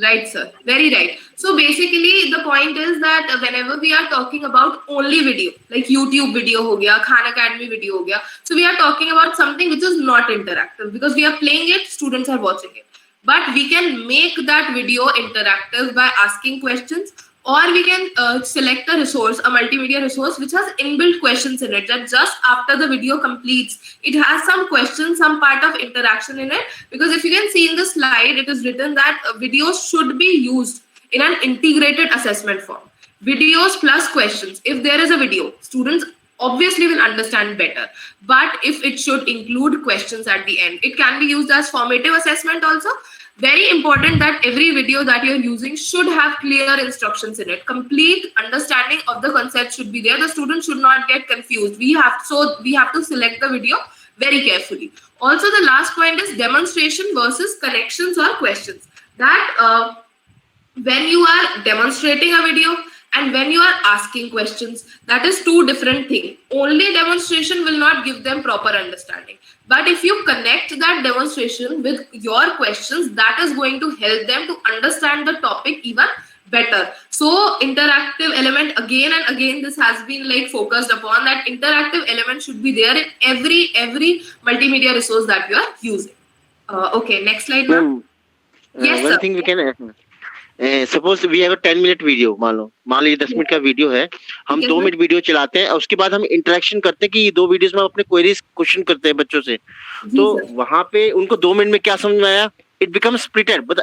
Right, sir. Very right. So basically, the point is that whenever we are talking about only video, like YouTube video हो गया, Khan Academy video हो गया, so we are talking about something which is not interactive because we are playing it, students are watching it. But we can make that video interactive by asking questions. Or we can select a resource, a multimedia resource, which has inbuilt questions in it. That just after the video completes, it has some questions, some part of interaction in it. Because if you can see in the slide, it is written that videos should be used in an integrated assessment form. Videos plus questions. If there is a video, students obviously will understand better. But if it should include questions at the end, it can be used as formative assessment also. Very important that every video that you're using should have clear instructions in it. Complete understanding of the concept should be there. The student should not get confused. We have to select the video very carefully. Also, the last point is demonstration versus connections or questions. That when you are demonstrating a video and when you are asking questions, that is two different things. Only demonstration will not give them proper understanding. But if you connect that demonstration with your questions, that is going to help them to understand the topic even better. So interactive element, again and again, this has been like focused upon, that interactive element should be there in every multimedia resource that you are using. Okay, next slide, ma'am. Yes, one sir. thing we can suppose we have 10 minute video, मान लीजिए 10 minute का video है, हम 2 minute video चलाते हैं और उसके बाद हम इंटरेक्शन करते हैं कि ये 2 वीडियोस में हम अपने क्वेरीज क्वेश्चन करते हैं बच्चों से, तो वहां पे उनको 2 मिनट में क्या समझ में आया, इट बिकम स्प्लिटेड. बट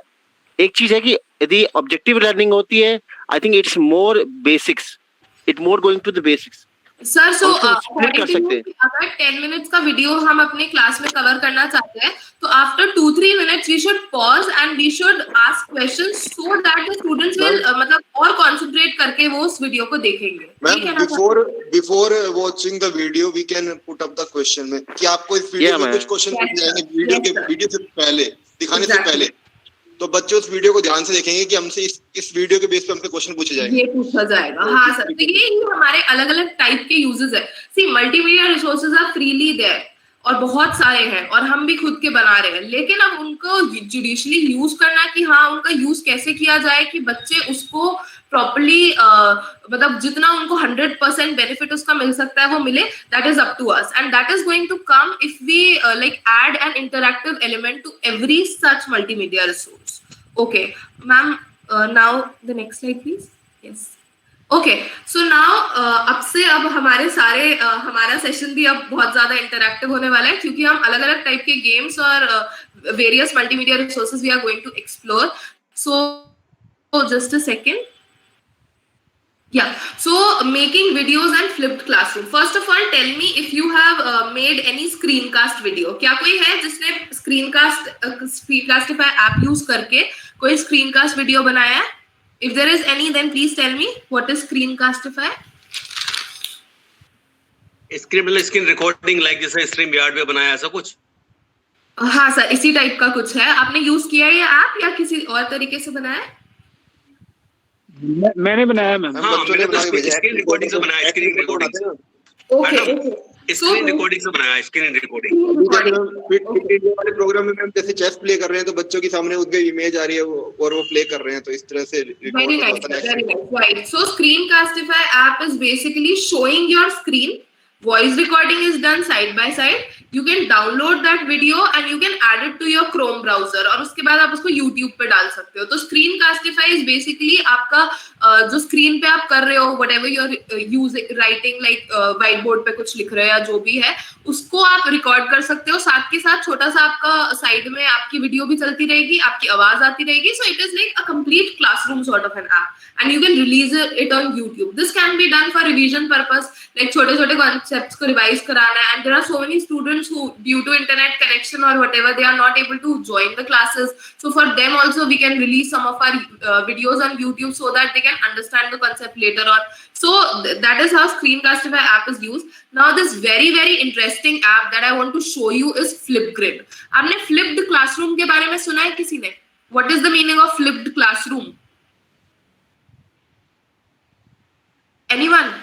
एक चीज है कि यदि ऑब्जेक्टिव लर्निंग होती है, I think it's more basics, it more going to the basics. Sir, so कर सकते हैं. अगर 10 मिनट्स का वीडियो हम अपने क्लास में कवर करना चाहते हैं, तो after 2-3 minutes we should pause and we should ask questions so that the students will मतलब और कंसंट्रेट करके वो उस वीडियो को देखेंगे. Ma'am, before watching the video we can put up the question में कि आपको इस वीडियो में कुछ क्वेश्चन पूछे जाएंगे वीडियो से पहले, दिखाने से पहले, तो बच्चे उस वीडियो को ध्यान से देखेंगे कि हमसे इस वीडियो के बेस पे हमसे क्वेश्चन पूछे जाएंगे. ये पूछा जाएगा. हाँ सर, तो ये हमारे अलग अलग टाइप के यूजेस है. See, multimedia resources are freely there और बहुत सारे हैं और हम भी खुद के बना रहे हैं, लेकिन अब उनको जुडिशली यूज करना कि हाँ उनका यूज कैसे किया जाए कि बच्चे उसको प्रॉपर्ली मतलब जितना उनको 100% बेनिफिट उसका मिल सकता है वो मिले, that is up to us and that is going to come if we like add an interactive element to every such multimedia resource. Okay ma'am, now the next slide please. Yes. Okay, so now अब हमारा session भी अब बहुत ज्यादा interactive होने वाला है क्योंकि हम अलग अलग टाइप के गेम्स और various multimedia resources we are going to explore. So just a second. Yeah, so making videos and flipped classroom. First of all, tell me if you have made any screencast video. क्या कोई है जिसने Screencastify app use करके कोई screencast video बनाया है? If there is any, then please tell me what is Screencastify. Screen recording like जैसे stream yard में बनाया ऐसा कुछ? हाँ सर, इसी टाइप का कुछ है. आपने यूज किया है ये ऐप या किसी और तरीके से बनाया है? मैंने बनाया मैम। हाँ, बच्चों ने मैंने बना के तो भेजा है। स्क्रीन रिकॉर्डिंग से बनाया, स्क्रीन रिकॉर्डिंग से। Okay, madam, okay. Screen recording से बनाया, स्क्रीन रिकॉर्डिंग। अभी जैसे हम फिट इंडिया वाले प्रोग्राम में मैम जैसे चेस प्ले कर रहे हैं तो बच्चों के सामने उनकी इमेज आ रही है और वो प्ले कर रहे हैं, तो इस तरह से Very रिकॉर्ड nice, होता है very nice. Right. So Screencastify app is basically showing your screen. Voice recording is done side by side. You can download that video and you can add it to your Chrome browser और उसके बाद आप उसको YouTube पे डाल सकते हो. तो Screencastify is basically आपका जो स्क्रीन पे आप कर रहे हो whatever you're using writing like white board पे कुछ लिख रहे हो या जो भी है उसको आप रिकॉर्ड कर सकते हो. साथ के साथ छोटा सा आपका साइड में आपकी वीडियो भी चलती रहेगी, आपकी आवाज आती रहेगी. So it is like a complete classroom sort of an app and you can release it on YouTube. This can be done for revision purpose, like छोटे छोटे concepts को revise कराना है. And there are so many students who due to internet connection or whatever they are not able to join the classes. So for them also we can release some of our videos on YouTube so that they can understand the concept later on. So that is how Screencastify app is used. Now this very very interesting app that I want to show you is Flipgrid. आपने flipped classroom के बारे में सुना है किसी ने? What is the meaning of flipped classroom? Anyone?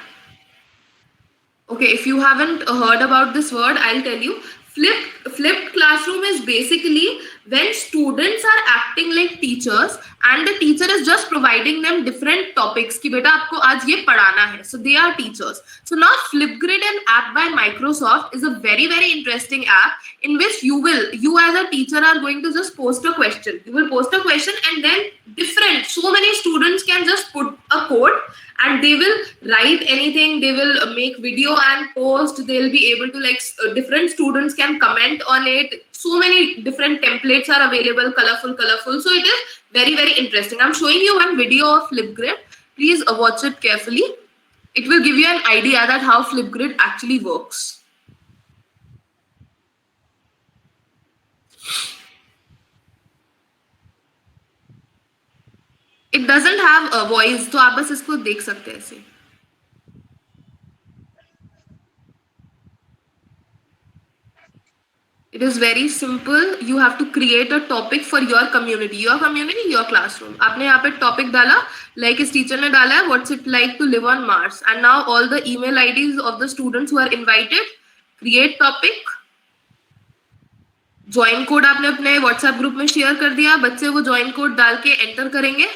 Okay, if you haven't heard about this word, I'll tell you. Flipped classroom is basically when students are acting like teachers and the teacher is just providing them different topics कि बेटा आपको आज ये पढ़ाना है. So they are teachers. So now Flipgrid, an app by Microsoft, is a very very interesting app in which you as a teacher are going to just post a question. You will post a question and then so many students can just put a code and they will write anything, they will make video and post, they'll be able to different students can comment on it. So many different templates are available, colorful. So it is very very interesting. I'm showing you one video of Flipgrid. Please watch it carefully. It will give you an idea that how Flipgrid actually works. It doesn't have a voice, तो आप बस इसको देख सकते हैं ऐसे. It is very simple. You have to create a topic for your community, your classroom. आपने यहाँ पे topic डाला, like इस teacher ने डाला है, what's it like to live on Mars? And now all the email IDs of the students who are invited, create topic. Join code आपने अपने WhatsApp group में share कर दिया, बच्चे वो join code डाल के enter करेंगे.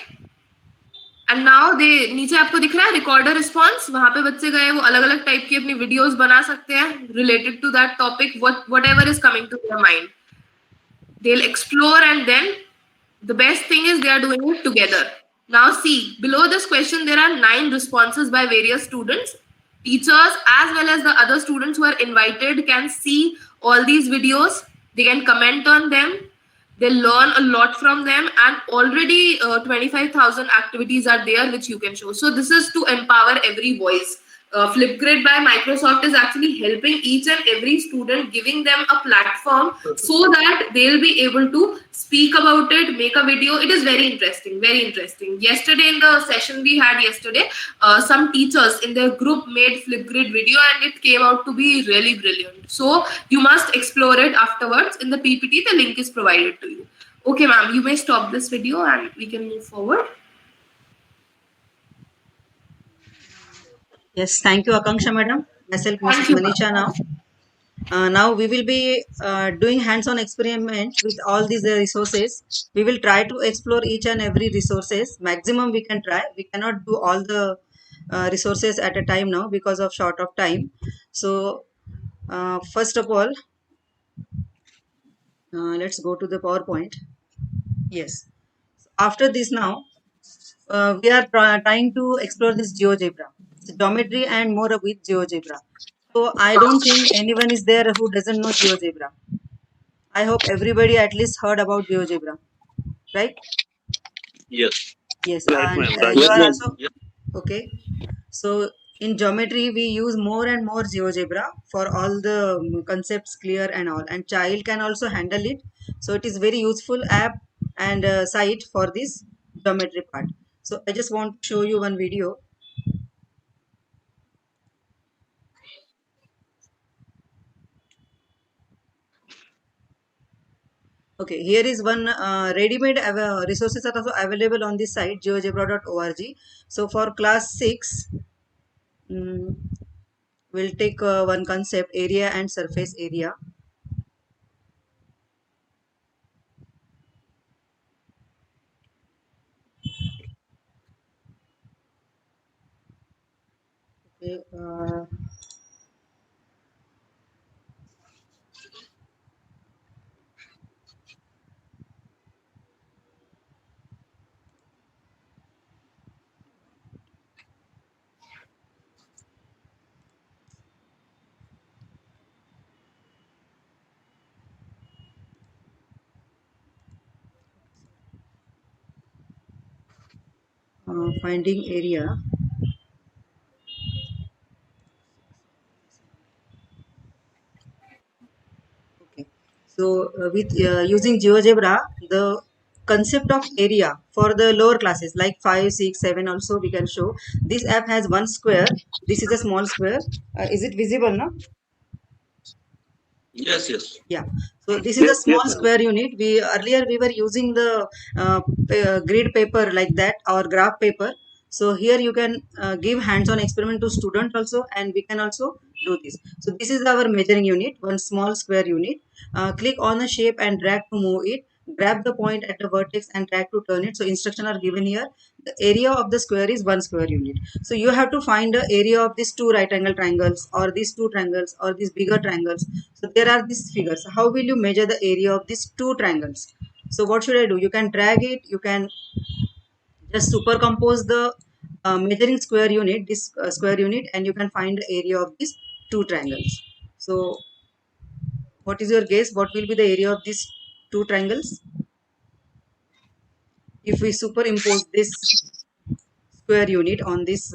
एंड नाउ दे नीचे आपको दिख रहा है रिकॉर्डर रिस्पॉन्स, वहां पे बच्चे गए वो अलग अलग टाइप की अपनी वीडियोस बना सकते हैं related to that topic, whatever is coming to their mind. They will explore and then the best thing is they are doing it together. Now see below this question there are 9 responses by various students. Teachers as well as the other students who are invited can see all these videos, they can comment on them. They learn a lot from them, and already 25,000 activities are there which you can show. So this is to empower every voice. Flipgrid by Microsoft is actually helping each and every student, giving them a platform so that they'll be able to speak about it, make a video. It is very interesting, very interesting. Yesterday in the session we had some teachers in their group made Flipgrid video and it came out to be really brilliant. So you must explore it afterwards. In the PPT, the link is provided to you. Okay, ma'am, you may stop this video and we can move forward. Yes, thank you, Akanksha madam. Myself, Mrs. Manisha now. Now we will be doing hands-on experiment with all these resources. We will try to explore each and every resources. Maximum we can try. We cannot do all the resources at a time now because of short of time. So first of all, let's go to the PowerPoint. Yes. After this now, we are trying to explore this GeoGebra. Geometry and more with GeoGebra. So I don't think anyone is there who doesn't know GeoGebra. I hope everybody at least heard about GeoGebra, right? Yes. Yes. Right, And ma'am. Right. you are Yes, also okay. So in geometry we use more and more GeoGebra for all the concepts clear and all. And child can also handle it. So it is very useful app and site for this geometry part. So I just want to show you one video. Okay, here is one ready-made resources are also available on this site geogebra.org. So for class 6, we'll take one concept, area and surface area. Okay, finding area. Okay, so with using GeoGebra, the concept of area for the lower classes like 5, 6, 7 also we can show. This app has one square. This is a small square. Is it visible now? Yes, yes. Yeah, so this is a small square unit. We earlier we were using the grid paper like that or graph paper. So here you can give hands-on experiment to student also, and we can also do this. So this is our measuring unit, one small square unit. Click on the shape and drag to move it. Grab the point at the vertex and drag to turn it. So instructions are given here. The area of the square is one square unit. So you have to find the area of these two right angle triangles or these two triangles or these bigger triangles. So there are these figures. How will you measure the area of these two triangles? So what should I do? You can drag it. You can just supercompose the measuring square unit, this square unit, and you can find the area of these two triangles. So what is your guess? What will be the area of these two triangles? If we superimpose this square unit on this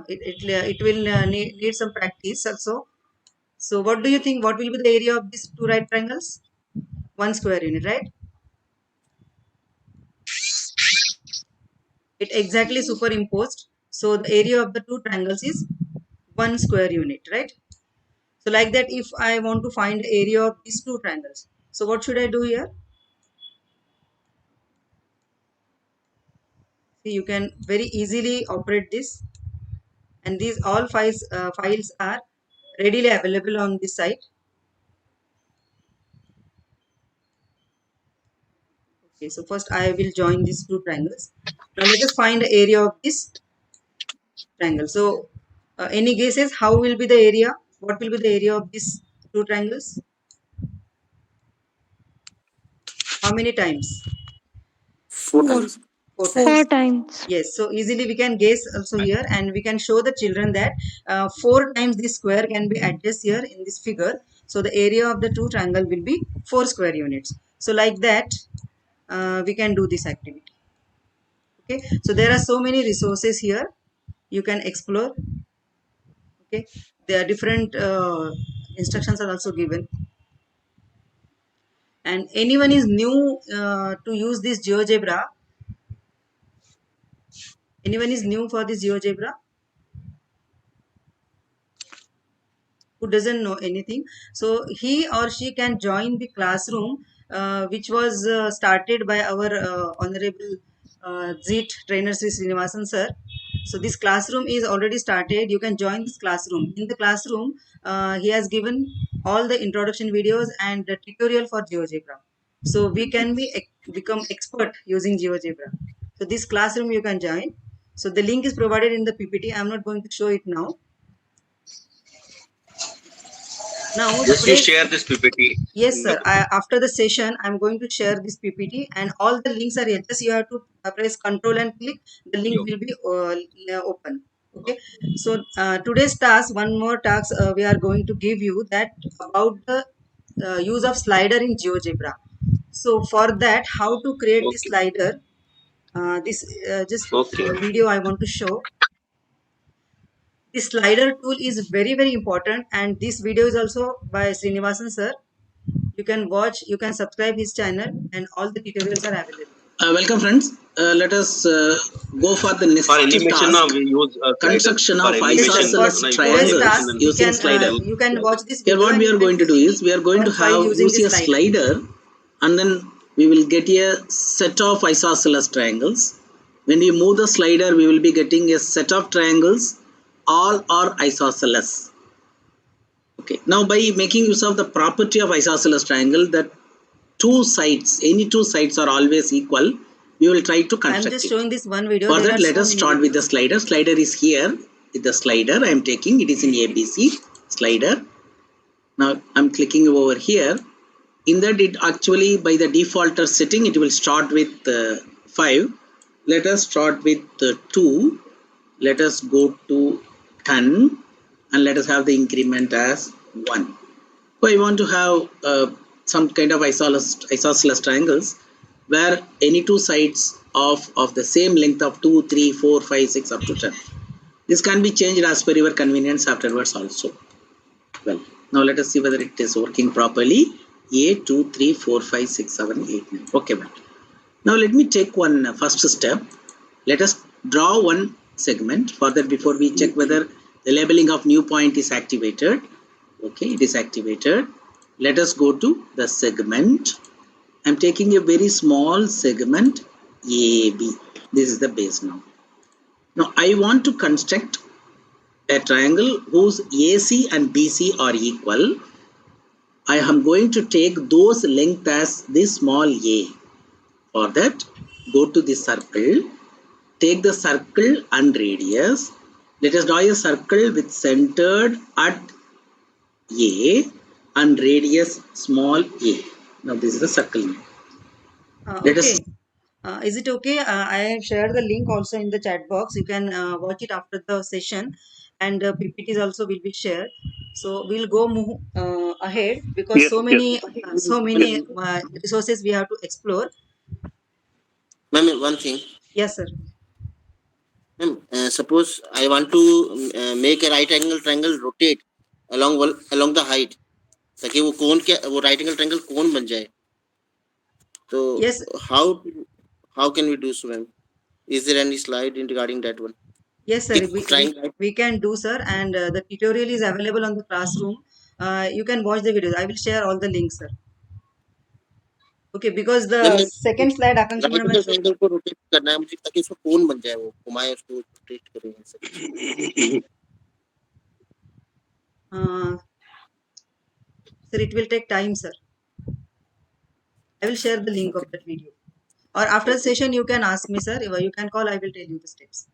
it will need some practice also. So what do you think? What will be the area of these two right triangles? One square unit, right? It exactly superimposed. So the area of the two triangles is one square unit, right? So like that, if I want to find the area of these two triangles, so what should I do here? See, you can very easily operate this, and these all files are readily available on this site. Okay, so first I will join these two triangles. Now let us find the area of this triangle. So any guesses how will be the area? What will be the area of these two triangles? How many times? 4 times. Four times. Yes, so easily we can guess also here, and we can show the children that 4 times this square can be adjusted here in this figure. So the area of the two triangle will be 4 square units. So like that we can do this activity. Okay, so there are so many resources here you can explore. Okay, there are different instructions are also given, and anyone is new to use this GeoGebra. Anyone is new for this GeoGebra who doesn't know anything? So he or she can join the classroom which was started by our honorable ZEET trainer Sri Srinivasan sir. So this classroom is already started. You can join this classroom. In the classroom, he has given all the introduction videos and the tutorial for GeoGebra. So we can become expert using GeoGebra. So this classroom you can join. So the link is provided in the PPT. I'm not going to show it now. Now, just you share this PPT. Yes, sir. After the session, I'm going to share this PPT, and all the links are here. Just you have to press Control and click. The link will be open. Okay. So today's task, one more task we are going to give you that about the use of slider in GeoGebra. So for that, how to create this slider? This just video I want to show. This slider tool is very important, and this video is also by Srinivasan sir. You can watch, you can subscribe his channel, and all the tutorials are available. Welcome, friends. Let us go for the next For animation now task. we use Construction slider. of For animation, isosceles now you Today's triangles task, you using can slider. you can watch this Here video what and we you are going to can do is see we are going to our file have using use this a slider and then we will get a set of isosceles triangles. When we move the slider, we will be getting a set of triangles. All are isosceles. Okay. Now by making use of the property of isosceles triangle, that any two sides are always equal, we will try to I'm construct just it. showing this one video. For There that, are let so us many start with the videos. slider. Slider is here. With the slider, I am taking it is in ABC slider. Now I'm clicking over here. In that, it actually by the default setting, it will start with 5. Let us start with 2. Let us go to 10, and let us have the increment as 1. So I want to have some kind of isosceles triangles where any two sides of the same length of 2, 3, 4, 5, 6 up to 10. This can be changed as per your convenience afterwards also. Well, now let us see whether it is working properly. A 2, 3, 4, 5, 6, 7, 8, 9. Okay, well. Now let me take one first step. Let us draw one segment. For that, before we check whether the labeling of new point is activated. Okay, it is activated. Let us go to the segment. I'm taking a very small segment AB. This is the base now. Now I want to construct a triangle whose AC and BC are equal. I am going to take those length as this small a. For that, go to the circle. Take the circle and radius. Let us draw a circle with centered at A and radius small a. Now this is the circle. Let us. Okay. Is it okay? I have shared the link also in the chat box. You can watch it after the session, and PPTs also will be shared. So we'll go move ahead because Yes, yes. so many resources we have to explore. Ma'am, one thing. Yes, sir. Ma'am, suppose I want to make a right angle triangle rotate along the height, ताकि वो कोण क्या वो right angle triangle कोण बन जाए. तो Yes. how can we do so, ma'am? Is there any slide in regarding that one? Yes, sir. We can do, sir, and the tutorial is available on the classroom. You can watch the videos. I will share all the links, sir. Okay, because the second slide Akanksha madam has triangle को rotate करना है मुझे ताकि उसको कोण बन जाए वो घुमाए उसको rotate करें. Sir, it will take time, sir. I will share the link of that video. Or after the session, you can ask me, sir. You can call. I will tell you the steps.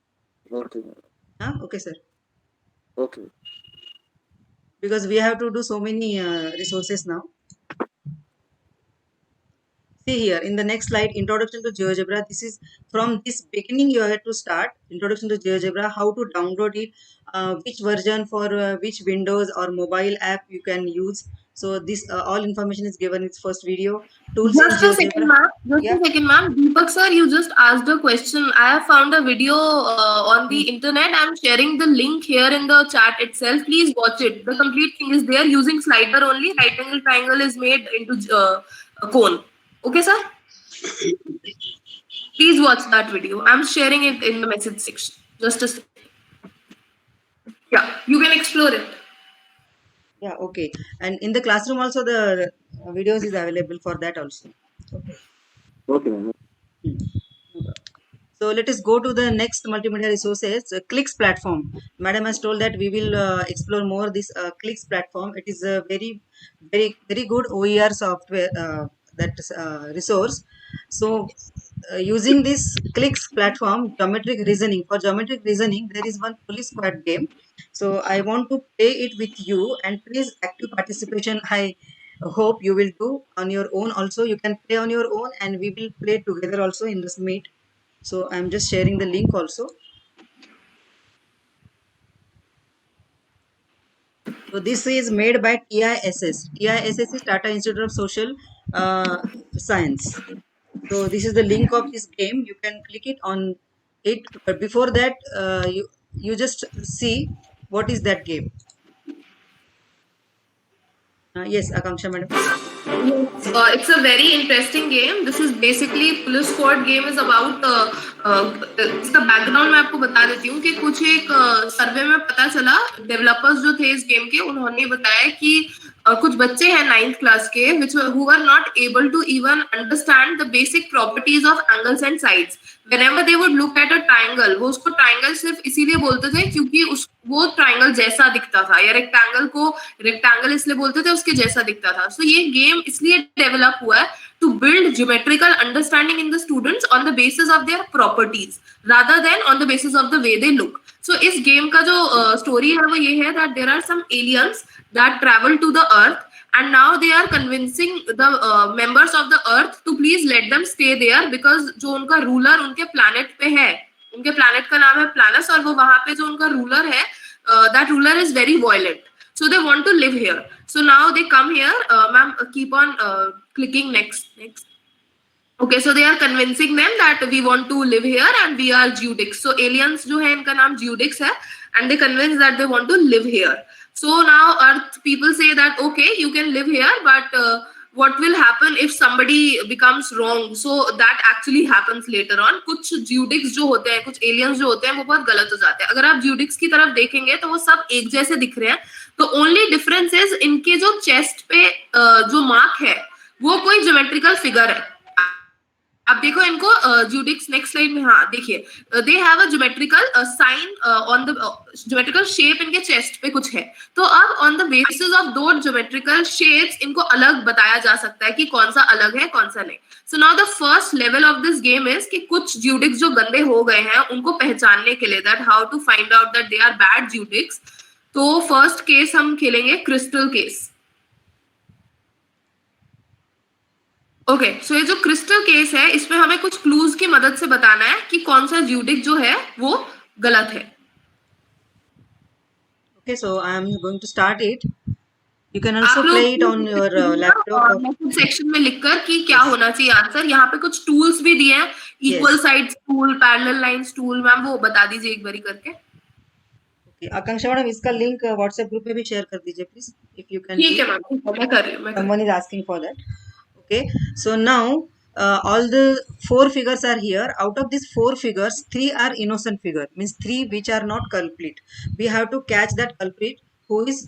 Okay. Okay, sir. Okay. Because we have to do so many resources now. See here in the next slide, introduction to GeoGebra. This is from this beginning you have to start. Introduction to GeoGebra, how to download it, which version for which Windows or mobile app you can use. So this all information is given in its first video. Tools Just in a second, GeoGebra. ma'am. Just a second, ma'am. Deepak sir, you just asked a question. I have found a video on the internet. I'm sharing the link here in the chat itself. Please watch it. The complete thing is there. Using slider only, right angle triangle is made into a cone. Okay, sir? Please watch that video. I'm sharing it in the message section. Just a second. Yeah, you can explore it. Yeah, okay. And in the classroom also the videos is available for that also. Okay, ma'am. So let us go to the next multimedia resources, Clicks platform. Madam has told that we will explore more this Clicks platform. It is a very good OER software resource. So using this Clicks platform, geometric reasoning. For geometric reasoning, there is one police squad game. So I want to play it with you, and please active participation. I hope you will do on your own also. You can play on your own, and we will play together also in this meet. So I'm just sharing the link also. So this is made by TISS. TISS is Tata Institute of Social Science. So this is the link of this game. You can click it on it. But before that, you just see what is that game. Yes, Akanksha madam. It's a very interesting game. This is basically police squad game is about इसका background मैं आपको बता देती हूँ कि कुछ एक सर्वे में पता चला, डेवलपर्स जो थे इस गेम के उन्होंने बताया कि कुछ बच्चे हैं 9th क्लास के who were not able to even understand the basic properties of angles and sides. Whenever they would look at a triangle, वो उसको ट्राइंगल सिर्फ इसीलिए बोलते थे क्योंकि वो ट्राइंगल जैसा दिखता था, या रेक्टेंगल को रेक्टेंगल इसलिए बोलते थे उसके जैसा दिखता था. सो ये गेम इसलिए डेवलप हुआ है to build geometrical understanding in the students on the basis of their properties rather than on the basis of the way they look. So इस गेम का जो स्टोरी है वो ये है that there are some aliens that travel to the earth and now they are convincing the members of the earth to please let them stay there because जो उनका ruler उनके प्लैनेट पे है, उनके प्लैनेट का नाम है प्लानस, और वो वहां पे जो उनका रूलर है that ruler is very violent. So they want to live here. So now they come here. Ma'am, keep on clicking next. Okay, so they are convincing them that we want to live here and we are Geodix. So aliens जो है इनका नाम Geodix है, and they convince that they want to live here. So now Earth people say that okay, you can live here, but what will happen if somebody becomes wrong? So that actually happens later on. कुछ Geodix जो होते हैं, कुछ aliens जो होते हैं, वो बहुत गलत हो जाते हैं. अगर आप Geodix की तरफ देखेंगे तो वो सब एक जैसे दिख रहे हैं. तो only difference is इनके जो chest पे जो mark है, वो कोई geometrical figure है. अब देखो इनको Geodix नेक्स्ट स्लाइड में, हाँ देखिए, they have a geometrical sign on the geometrical shape, इनके चेस्ट पे कुछ है. तो अब ऑन द बेसिस ऑफ दो ज्योमेट्रिकल शेप्स इनको अलग बताया जा सकता है कि कौन सा अलग है कौन सा नहीं. So now the first level of this game is कि कुछ Geodix जो गंदे हो गए हैं उनको पहचानने के लिए, that how to find out that they are bad Geodix. तो फर्स्ट केस हम खेलेंगे क्रिस्टल केस. ओके, सो ये जो क्रिस्टल केस है इसमें हमें कुछ क्लूज की मदद से बताना है कि कौन सा Geodix जो है वो गलत है. Okay, so I am going to start it. You can also play it on your laptop. Section में लिखकर कि क्या होना चाहिए आंसर. यहाँ पे कुछ टूल्स भी दिए हैं, equal sides tool, parallel lines tool. Ma'am वो बता दीजिए एक बारी करके. Okay, आकांक्षा मैडम इसका लिंक व्हाट्सएप ग्रुप में भी शेयर कर दीजिए प्लीज, if you can. ठीक है मैम, मैं कर रही हूँ. Someone is asking for that. Okay, so now all the 4 figures are here. Out of these 4 figures, 3 are innocent figure, means 3 which are not culprit. We have to catch that culprit who is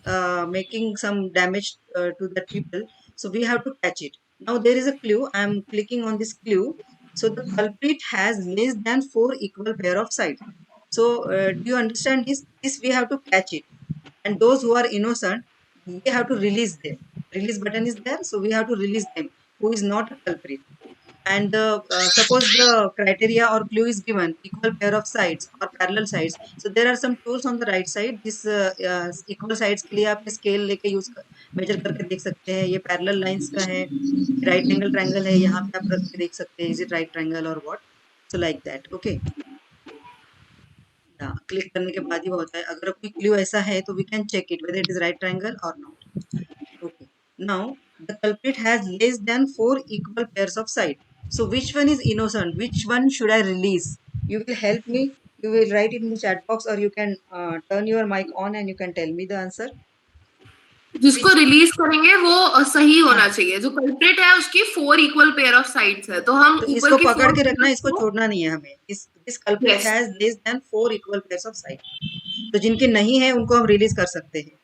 making some damage to the people. So we have to catch it. Now there is a clue. I am clicking on this clue. So the culprit has less than 4 equal pair of sides. So do you understand this? This we have to catch it. And those who are innocent, we have to release them. Release button is there, so we have to release them who is not a culprit. And suppose the criteria or clue is given equal pair of sides or parallel sides. So there are some tools on the right side. This equal sides के लिए आप scale लेके use major करके देख सकते हैं. ये parallel lines का है, राइट एंगल ट्रायंगल है, यहाँ पे आप रख के देख सकते हैं इज इट राइट ट्रायंगल और what. So like that. Okay, click करने के बाद ही वो होता है. अगर कोई क्लू ऐसा है तो we can check it whether it is right triangle और not. Okay, now the culprit has less than 4 equal pairs of sides. So which one is innocent? Which one should I release? You will help me. You will write it in the chat box, or you can turn your mic on and you can tell me the answer. जिसको release करेंगे वो सही होना चाहिए. जो culprit है उसकी 4 equal pair of sides है, तो हम तो इसको पकड़ के रखना, इसको छोड़ना नहीं है हमें. इस culprit has less than 4 equal pairs of sides. तो जिनके नहीं है उनको हम रिलीज कर सकते हैं.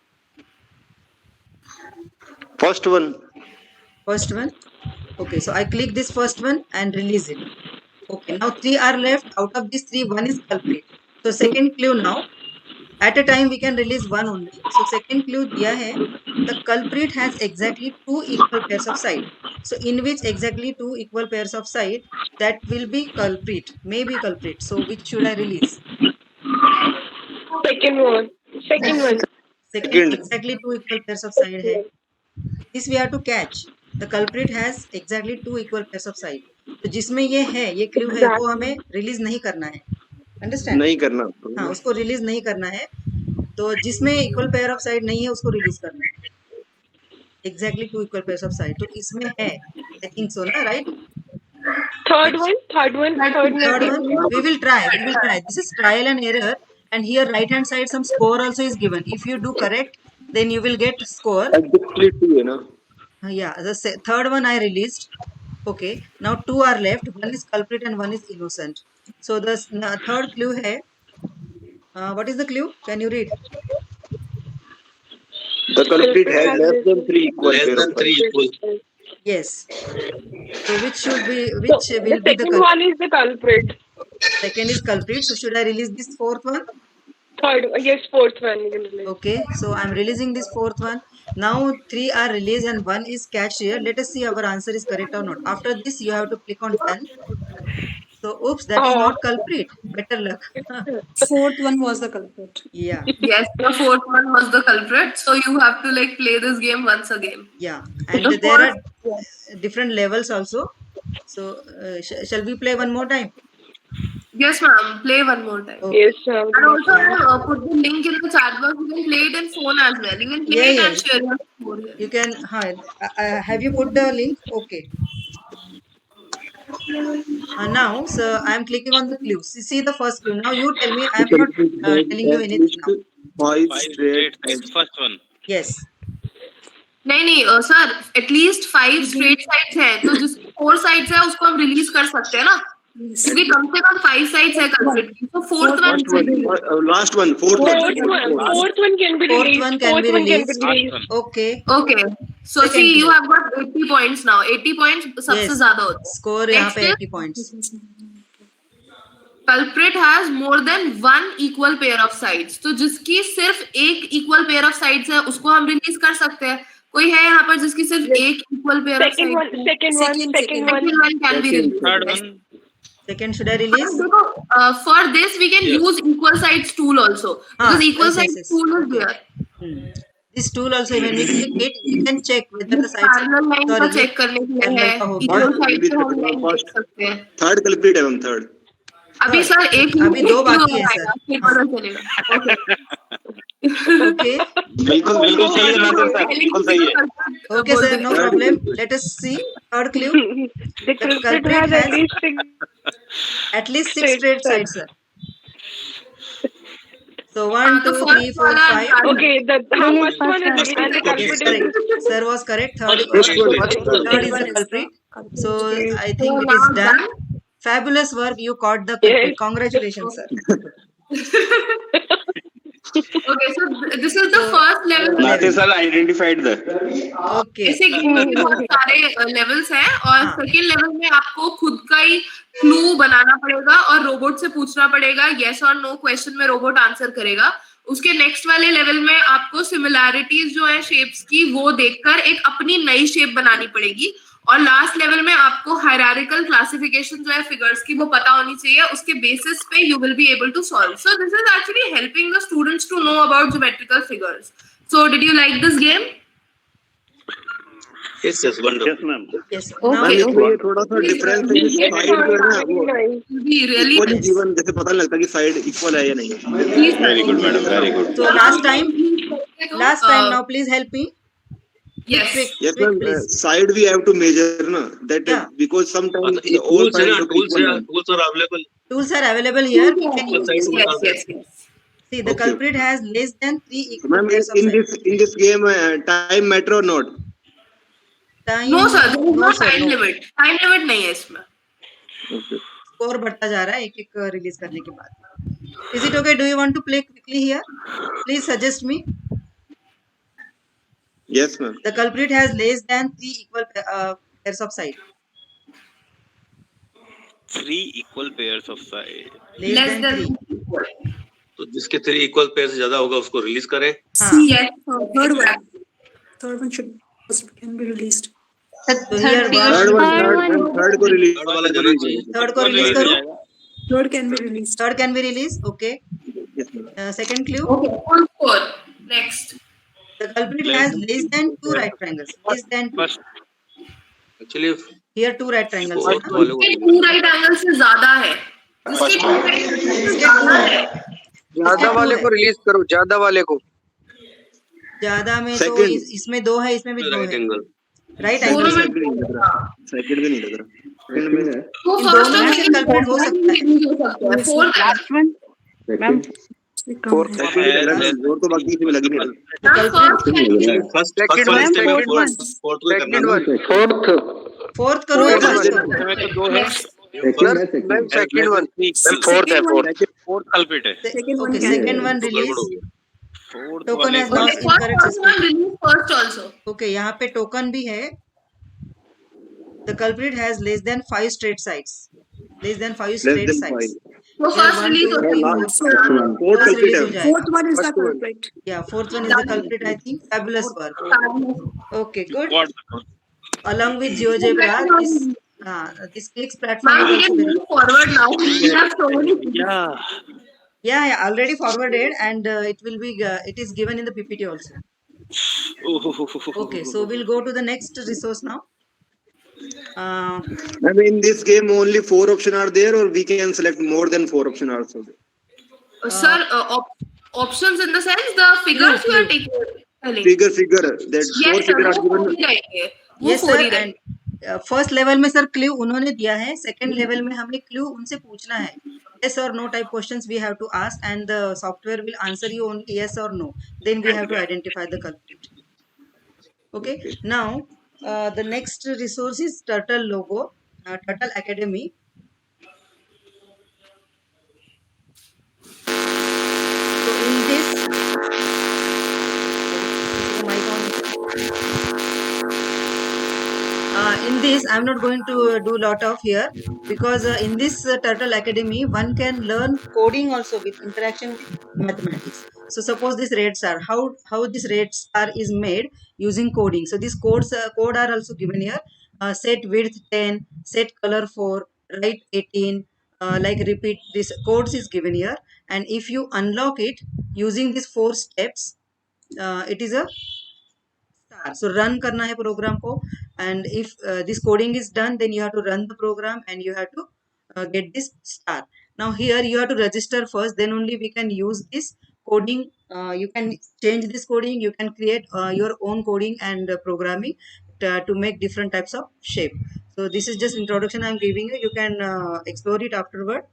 First one. Okay, so I click this first one and release it. Okay, now 3 are left. Out of these 3, 1 is culprit. So second clue now. At a time we can release 1 only. So second clue दिया है, the culprit has exactly 2 equal pairs of sides. So in which exactly 2 equal pairs of sides, that will be culprit, may be culprit. So which should I release? Second one. Second exactly 2 equal pairs of sides है. This we have to catch. The culprit has exactly 2 equal pairs of sides. तो जिसमें ये है, ये clue है, वो हमें release नहीं करना है. अंडरस्टैंड? नहीं करना. हाँ, उसको रिलीज नहीं करना है. तो जिसमें इक्वल पेयर ऑफ साइड नहीं है उसको रिलीज करना है. Exactly 2 equal pairs of sides. तो इसमें है, I think so, ना, right? Third one. We will try. This is trial and error. And here right hand side some score also is given. If you do correct, then you will get score. Exactly 2 है ना? Yeah, the third one I released. Okay, now 2 are left. One is culprit and one is innocent. So the third clue hai. What is the clue? Can you read? The culprit has less than 3 equal pair of sides. Yes. So which will So be the the second one is the culprit. second is culprit. So should I release this fourth one? Third, yes, fourth one. You can release. Okay, so I'm releasing this fourth one. Now 3 are released and 1 is catched here. Let us see our answer is correct or not. After this, you have to click on done. So, oops, that is not culprit. Better luck. Fourth one was the culprit. Yeah. Yes, the fourth one was the culprit. So you have to like play this game once again. Yeah, and there are different levels also. So, shall we play one more time? Yes, ma'am. Play one more time. Okay. Yes, sir. And also, put the link in the chat box. You can play it in phone as well. You can play it and share your score here. You can. Have you put the link? Okay. Now, so I am clicking on the clues. See the first clue. Now you tell me. I am not telling you anything now. 5 straight. First one. Yes. नहीं sir at least 5 straight sides है तो जिस 4 sides है उसको हम release कर सकते हैं ना क्योंकि कम से कम 5 साइड्स है कल्प्रिट की तो fourth one Last one, fourth one can be released. Fourth one can be released. Okay. So see you have got 80 points now. 80 points सबसे ज्यादा होता है स्कोर यहाँ पे 80 points. Culprit has more than 1 equal pair of sides. तो जिसकी सिर्फ एक equal pair of sides है उसको हम रिलीज कर सकते हैं. कोई है यहाँ पर जिसकी सिर्फ एक equal pair of sides है? Second one can be released. Third one. Second, should I release? For this we can use equal sides tool also because equal sides tool is there. This tool also when we click it, you can check whether the sides parallel line का check करने के लिए है. Equal sides से हम line देख सकते हैं. Third culprit है हम third. अभी सर अभी 2 बाकी है सर. पता चलेगा. Okay. बिल्कुल सही है नासिर सर, बिल्कुल सही है. Okay sir, no problem. Let us see third clue. The culprit has at least 6 straight sides, sir. So 1, 2, 3, 4, 5. Okay, how much one is and the culprit is? Sir was correct. Third is the culprit. So I think it is done. Fabulous work. You caught the culprit. Congratulations, sir. Okay, so this is the first level. Nasir sir identified the. Okay. ऐसे बहुत सारे levels हैं और second level में आपको खुद का ही clue बनाना पड़ेगा और रोबोट से पूछना पड़ेगा. यस और नो क्वेश्चन में रोबोट आंसर करेगा. उसके नेक्स्ट वाले लेवल में आपको सिमिलैरिटीज जो है शेप्स की वो देखकर एक अपनी नई शेप बनानी पड़ेगी और लास्ट लेवल में आपको हायरार्किकल क्लासिफिकेशन जो है फिगर्स की वो पता होनी चाहिए. उसके बेसिस पे you will be able to solve. So this is actually helping the students to know about geometrical figures. So did you like this game? Yes, wonderful. Yes, ma'am. Yes. Okay. ये थोड़ा सा difference है side जो है ना वो Really equal जीवन जैसे पता नहीं लगता कि साइड इक्वल है या नहीं. Very good, madam. Very good. So last time now please help me. Yes. Yes, ma'am. Side we have to measure na that because sometimes all sides tools are available. Tools are available here. We can use Yes. See, the culprit has less than 3 equal ma'am, pairs of sides. in this game time matter or not? Time, No sir, there is no sir, time no. limit. Time limit नहीं है इसमें. Score बढ़ता जा रहा है एक release करने के बाद. Is it okay? Do you want to play quickly here? Please suggest me. Yes, ma'am. The culprit has less than 3 equal pairs of sides. 3 equal pairs of side. Less than 3. तो जिसके 3 equal pairs से ज्यादा होगा उसको release करें. Yes. Third one can be released. So here Third को release. Third को release करो. Third can be released. Third can be released. Okay. Yes, ma'am. Second clue. Okay. Full score. Next. The culprit has less than 2 right triangles. Less than 2. Actually, Here 2 right triangles. ये 2 right angle से ज्यादा है. जिसके 2 right ज्यादा वाले को release करो. ज्यादा वाले को. ज्यादा में तो इसमें 2 है, इसमें भी 2 है. Right angle. सेकंड भी नहीं लग रहा. सेकंड में है. तो फर्स्ट में से culprit हो सकता है. Last one, ma'am. फोर्थ जोर तो बाकी किसी में लगी नहीं। फर्स्ट सेकंड वन फोर्थ करो या फर्स्ट करो? में तो दो है। Ma'am second one fourth culprit है। Okay, second one release. Token has lost incorrect system. First also. Okay, यहाँ पे टोकन भी है. The culprit has less than 5 straight sides. Less than 5 straight sides. So first release First release हो जाएगा. Fourth one is the culprit. Yeah, fourth one is the culprit, I think. Fabulous work. Okay, good. Along with GeoGebra, this Clix platform Ma'am, is we also can very move forward now. We have so many. yeah, already forwarded, and it is given in the PPT also. Okay, so we'll go to the next resource now. I mean, in this game only 4 options are there, or we can select more than 4 options also. Sir, options in the sense the figures you are taking. Figure. That 4 figure are given. Yes, sir. And first level में sir clue उन्होंने दिया है. Second level में हमें clue उनसे पूछना है. Yes or no type questions we have to ask, and the software will answer you only yes or no. Then we have to identify the culprit. Okay. Now the next resource is Turtle logo, Turtle Academy. So in this, I'm not going to do lot of here, because in this Turtle Academy one can learn coding also with interaction with mathematics. So suppose this red star, how this red star is made using coding. So these code are also given here. Set width 10, set color 4, write 18, like repeat. This codes is given here, and if you unlock it using these 4 steps, it is a star. So run karna hai program ko, and if this coding is done, then you have to run the program and you have to get this star. Now here you have to register first, then only we can use this coding. You can change this coding, you can create your own coding and programming to make different types of shape. So this is just introduction I am giving you. You can explore it afterward.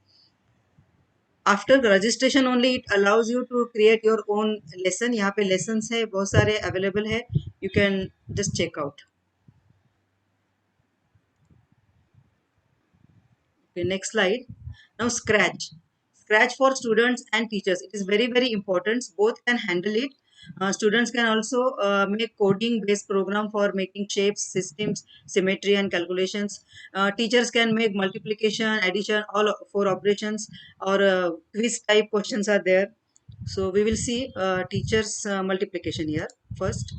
After registration only it allows you to create your own lesson. यहाँ पे lessons है बहुत सारे available है. You can just check out. Okay, next slide. Now Scratch for students and teachers. It is very, very important. Both can handle it. Students can also make coding based program for making shapes, systems, symmetry and calculations. Teachers can make multiplication, addition, all 4 operations, or quiz type questions are there. So we will see teachers multiplication here first.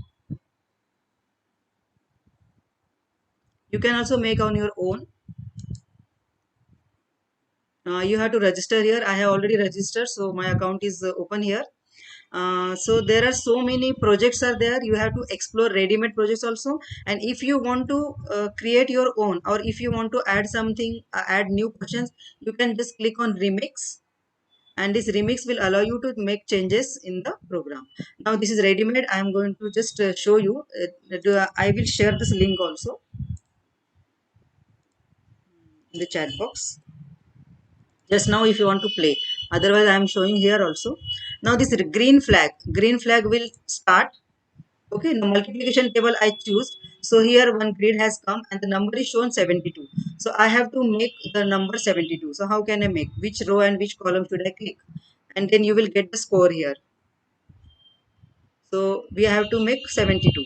You can also make on your own. You have to register here. I have already registered, so my account is open here. So there are so many projects are there. You have to explore ready-made projects also, and if you want to create your own, or if you want to add something, add new questions, you can just click on remix, and this remix will allow you to make changes in the program. Now this is ready-made. I am going to just show you. I will share this link also in the chat box just now if you want to play. Otherwise I am showing here also. Now this green flag will start. Okay, now multiplication table I choose. So here one grid has come and the number is shown 72. So I have to make the number 72. So how can I make? Which row and which column should I click? And then you will get the score here. So we have to make 72.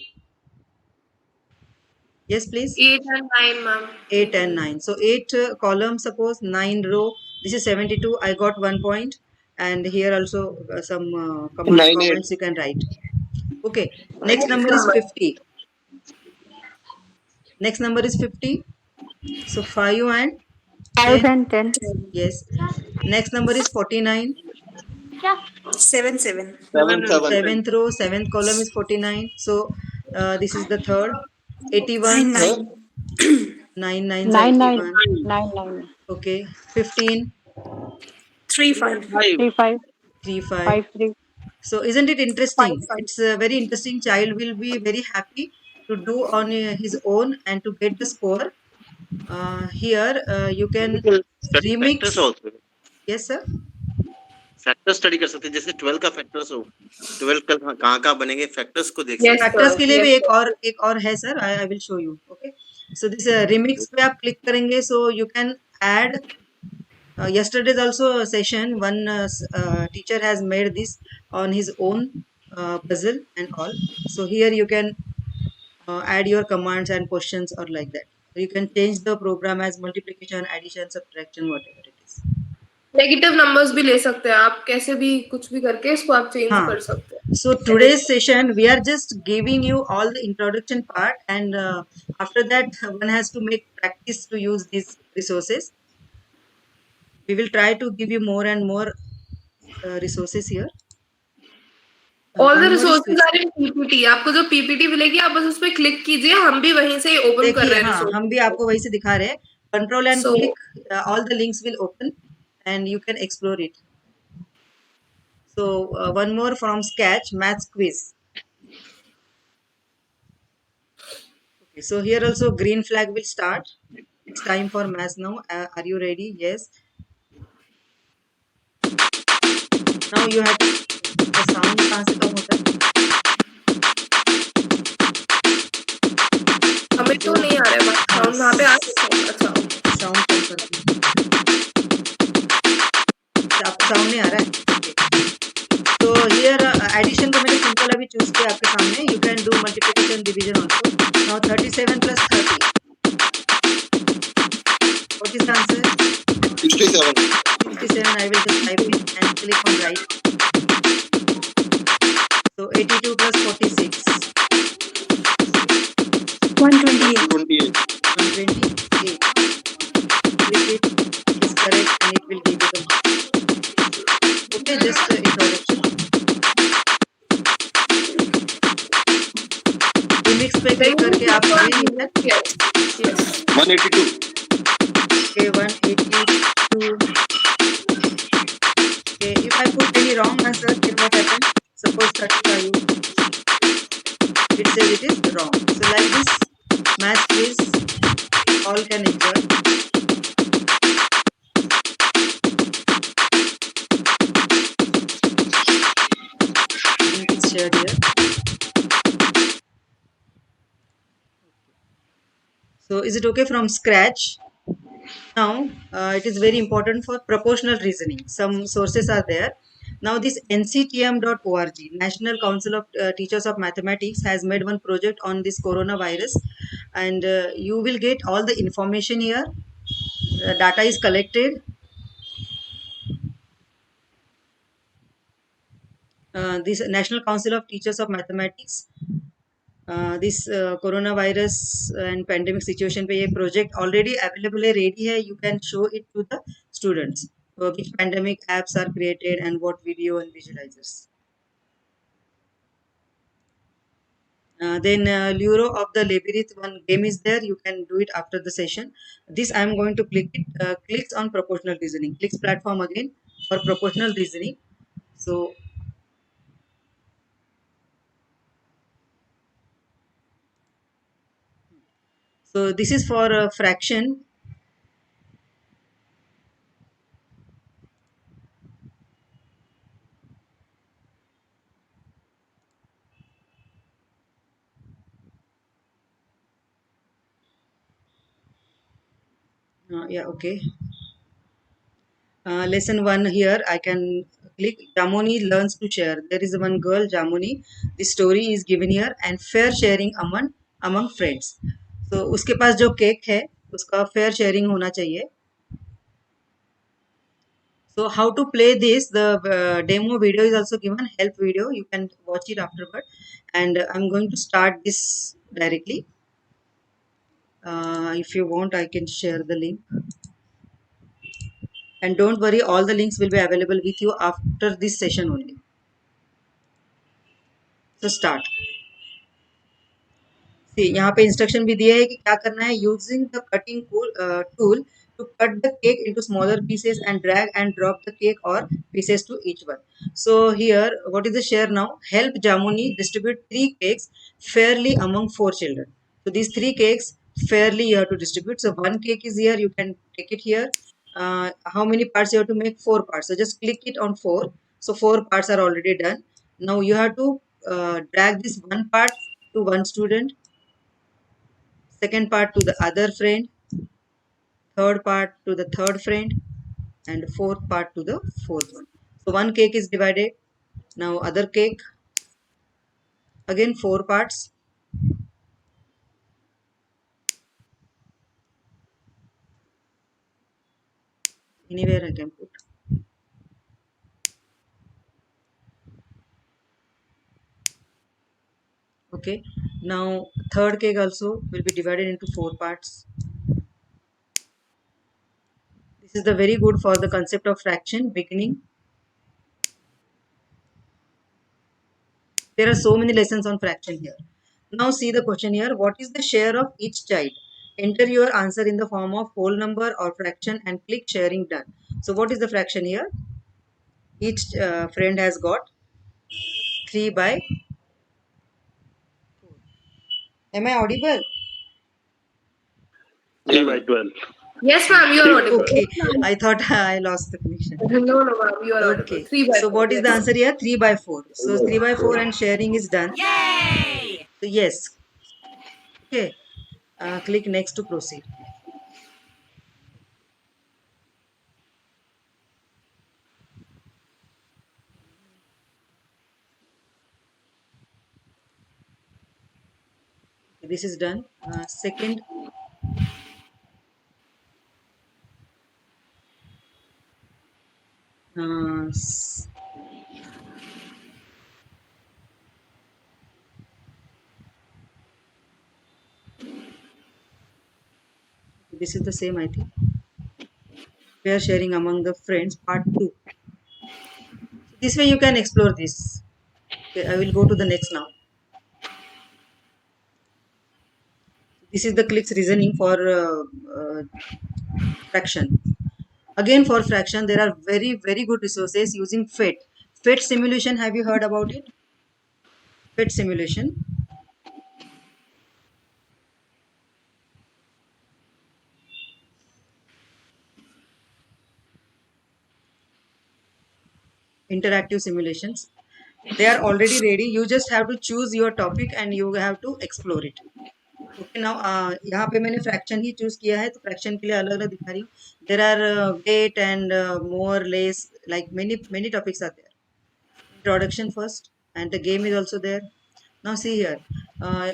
Yes, please. 8 and 9, ma'am. 8 and 9. So 8 columns, suppose 9 row. This is 72. I got 1 point. And here also some comments you can write. Okay. Next number is 50. Next number is 50. So 5 and 10. Yes. Next number is 49. 7. 7th row, 7th column is 49. So this is the third. 81. 9. Okay. 15. 3-5. So isn't it interesting? 5. It's very interesting. Child will be very happy to do on his own and to get the score. Here you can remix. Yes, sir. Factor study कर सकते हैं, जैसे 12 का factors हो, 12 का कहाँ बनेंगे, factors को देख सकते हैं। फैक्टर्स के लिए भी एक और है sir, I will show you. Okay, so this remix पे आप क्लिक करेंगे, so you can add yesterday's also session one teacher has made this on his own puzzle and all. So here you can add your commands and questions or like that. You can change the program as multiplication, addition, subtraction, whatever it is. Negative numbers भी ले सकते हैं आप, कैसे भी कुछ भी करके इसको आप चेंज कर सकते हैं. So today's session we are just giving you all the introduction part, and after that one has to make practice to use these resources. We will try to give you more and more resources here. All the resources are in PPT. आपको जो PPT मिलेगी आप बस उस पर click कीजिए, हम भी वहीं से ओपन कर रहे हैं. हाँ, हम भी आपको वहीं से दिखा रहे हैं. Control and click, all the links will open and you can explore it. So one more from Sketch, maths quiz. Okay, so here also green flag will start. It's time for maths now. Are you ready? Yes. Now you have the sound कहाँ से कम होता है? हमें तो नहीं आ रहा है sound, वहाँ पे आ सकता है. अच्छा, साउंड कम करती हूँ. आपको साउंड नहीं आ रहा है? तो here addition को मैंने सिंपल अभी चूज किया आपके सामने. You can do multiplication, division also. Now 37 plus 30. What is the answer? 67. 67. I will just type it and click on right. So 82 plus 46. 128. 128. 128. Click it. It is correct and it will give you the mark. Okay, just introduction. Remix पे click करके आप ये 182. Okay, 182. Okay, if I put any wrong answer, then what happens? Suppose 35. It says it is wrong. So like this, math quiz all can enjoy. Link is shared here. So is it okay from scratch? Now it is very important for proportional reasoning. Some sources are there. Now this nctm.org, National Council of Teachers of Mathematics, has made one project on this coronavirus, and you will get all the information here. Data is collected. This National Council of Teachers of Mathematics, this coronavirus and pandemic situation पे ये project already available है, ready है. You can show it to the students. Which pandemic apps are created and what video and visualizers. Then Luro of the Labyrinth, one game is there. You can do it after the session. This I am going to click it. Clicks on proportional reasoning. Clicks platform again for proportional reasoning. So this is for fraction. Yeah, okay. Lesson 1 here I can click. Jamuni learns to share. There is one girl, Jamuni. The story is given here and fair sharing among friends. So उसके पास जो cake है उसका fair sharing होना चाहिए. So how to play this? The demo video is also given, help video. You can watch it afterward. And I'm going to start this directly. If you want, I can share the link. And don't worry, all the links will be available with you after this session only. So start. See, यहाँ पे instruction भी दिया है कि क्या करना है. Using the cutting tool to cut the cake into smaller pieces and drag and drop the cake or pieces to each one. So here, what is the share now? Help Jamuni distribute 3 cakes fairly among 4 children. So these 3 cakes fairly you have to distribute. So 1 cake is here. You can take it here. how many parts you have to make? 4 parts. So just click it on 4. So 4 parts are already done. Now you have to drag this one part to one student, second part to the other friend, third part to the third friend, and fourth part to the fourth one. So one cake is divided. Now other cake, again 4 parts. Anywhere I can put. Okay, now third cake also will be divided into 4 parts. This is the very good for the concept of fraction beginning. There are so many lessons on fraction here. Now see the question here. What is the share of each child? Enter your answer in the form of whole number or fraction and click sharing done. So what is the fraction here? Each friend has got 3 by 4. Am I audible? 3 by 12. Yes, ma'am, you are audible. Okay, I thought I lost the connection. No, ma'am, you are audible. Okay, 3 by so 4, what is the yes. answer here? 3 by 4. So 3 by 4 and sharing is done. Yay! So yes. Okay, click next to proceed. This is done. Second, this is the same, I think. We are sharing among the friends, part 2. This way you can explore this. Okay, I will go to the next now. This is the clicks reasoning for fraction. Again, for fraction, there are very good resources using PhET. PhET simulation, have you heard about it? PhET simulation. Interactive simulations. They are already ready. You just have to choose your topic and you have to explore it. Okay, now यहाँ पे मैंने fraction ही choose किया है, तो fraction के लिए अलग-अलग दिखा रही हूँ. There are weight and more, less, like many topics are there. Introduction first, and the game is also there. Now see here,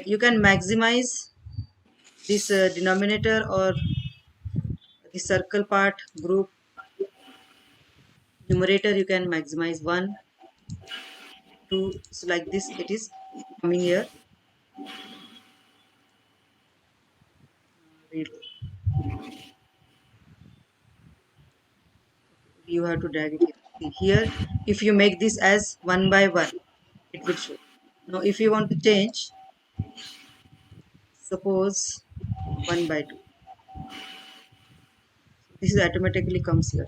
you can maximize this denominator or the circle part group. Numerator you can maximize 1, 2, so like this it is coming here. You have to drag it here. If you make this as 1 by 1, it will show. Now if you want to change, suppose 1 by 2, this is automatically comes here.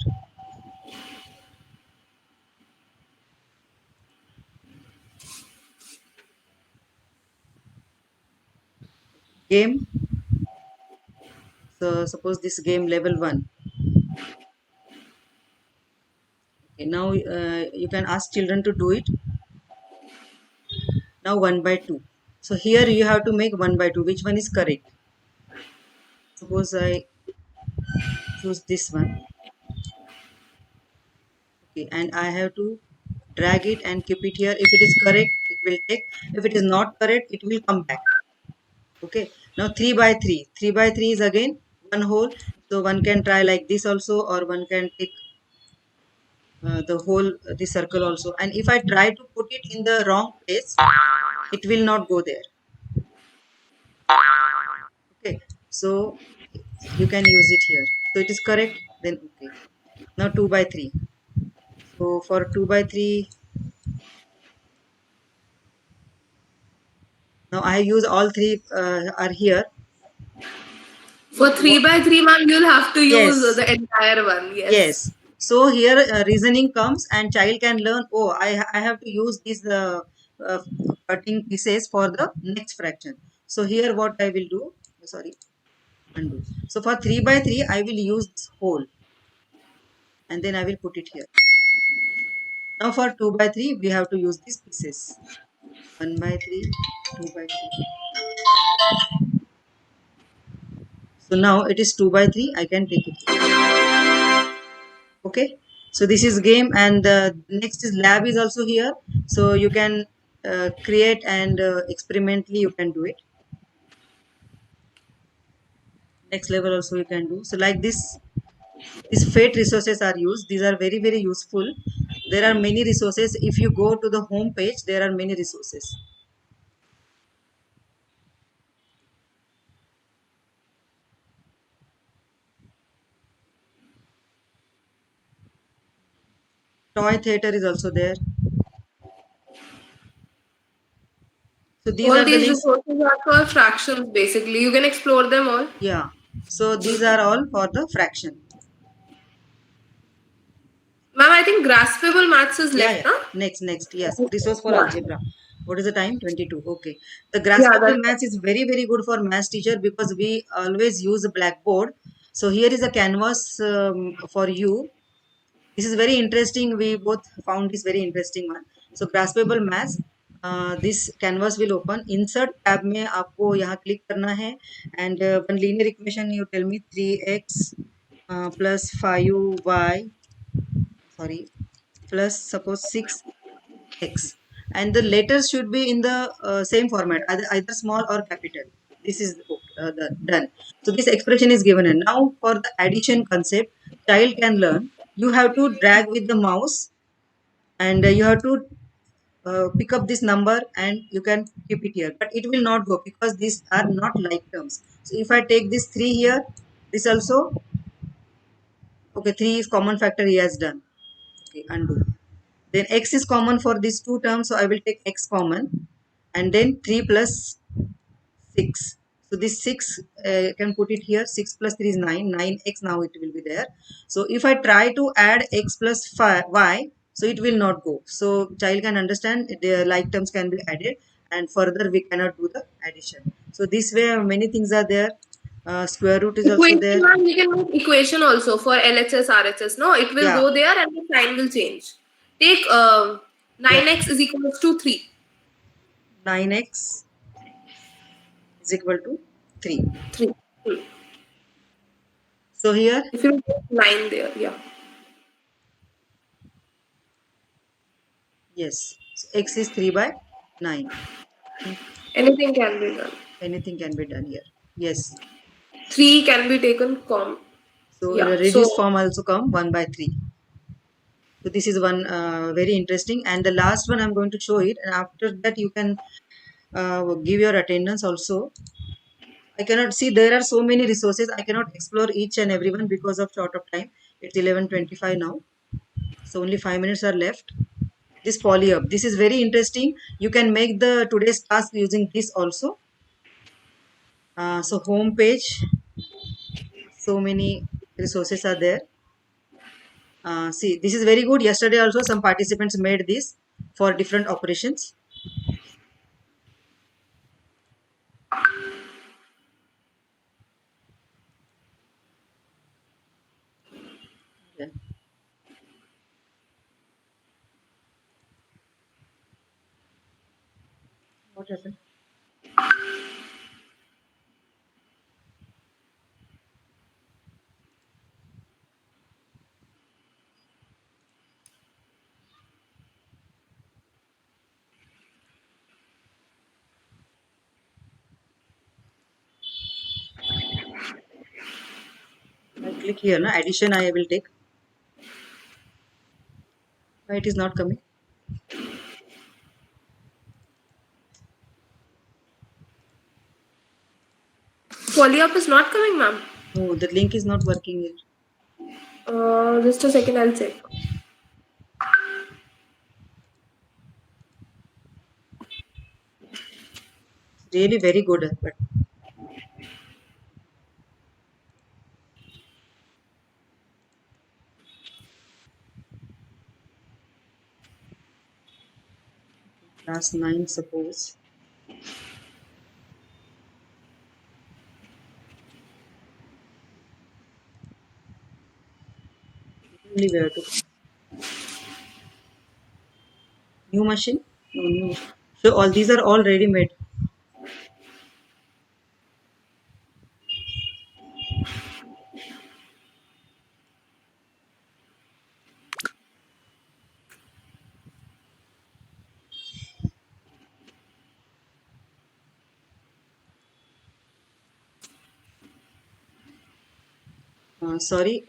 Game. So suppose this game level 1. Okay, now you can ask children to do it. Now 1 by 2. So here you have to make 1 by 2. Which one is correct? Suppose I choose this one. Okay, and I have to drag it and keep it here. If it is correct, it will take. If it is not correct, it will come back. Okay, now 3 by 3. 3 by 3 is again one whole. So one can try like this also, or one can take the whole the circle also. And if I try to put it in the wrong place, it will not go there. Okay, so you can use it here. So it is correct, then okay. Now 2 by 3. So for 2 by 3, now I use all 3 are here. For 3 by 3, ma'am, you'll have to use the entire one. Yes. So here reasoning comes and child can learn, oh, I have to use these cutting pieces for the next fraction. So here what I will do, sorry, undo. So for 3 by 3, I will use this whole. and then I will put it here. Now for 2 by 3, we have to use these pieces. 1 by 3, 2 by 3. So now it is 2 by 3. I can take it. Okay. So this is game, and the next is lab is also here. So you can create and experimentally you can do it. Next level also you can do. So like this, these fate resources are used. These are very, very useful. There are many resources. If you go to the home page, there are many resources. Toy theater is also there. So these all are the these links. resources are for fractions basically. You can explore them all. Yeah. So these are all for the fraction. Ma'am, I think graspable maths is Yeah, left, yeah. huh? Next. Yes. Resource for Yeah. algebra. What is the time? 22. Okay. The Yeah, graspable that's maths is very, very good for maths teacher because we always use a blackboard. So here is a canvas for you. This is very interesting. We both found this very interesting one. So graspable maths. This canvas will open. Insert tab में आपको यहाँ click करना है, and one linear equation you tell me 3x plus 5y, sorry, plus suppose 6x, and the letters should be in the same format, either small or capital. This is done. So this expression is given, and now for the addition concept child can learn, you have to drag with the mouse, and you have to pick up this number and you can keep it here, but it will not go because these are not like terms. So if I take this 3 here, this also, okay, 3 is common factor he has done. Okay, undo. Then x is common for these two terms, so I will take x common, and then 3 plus 6. So this 6 can put it here. 6 plus 3 is 9. 9x now it will be there. So if I try to add x plus 5, y, so it will not go. So child can understand the like terms can be added, and further we cannot do the addition. So this way many things are there. Square root is also equation, there. ma'am, we can make equation also for LHS, RHS. No, it will Yeah. go there and the sign will change. Take 9x is equal to 3. 9x is equal to 3. 3. So here, if you put 9 there, yeah. yes, so x is 3 by 9. Anything can be done. Anything can be done here. Yes. 3 can be taken So yeah. the reduced form also come 1 by 3. So this is one very interesting, and the last one I'm going to show it, and after that you can give your attendance also. I cannot see, there are so many resources. I cannot explore each and every one because of short of time. It's 11:25 now, so only 5 minutes are left. This polyhub, this is very interesting. You can make the today's task using this also. So home page, so many resources are there. See, this is very good. Yesterday also some participants made this for different operations. Yeah. What happened? I click here, na addition I will take. Why it is not coming? Polyup is not coming, ma'am. No, the link is not working here. Just a second, I'll check. Really very good, but class 9 suppose. Only where to new machine? No, new machine. So all these are all ready made. Sorry.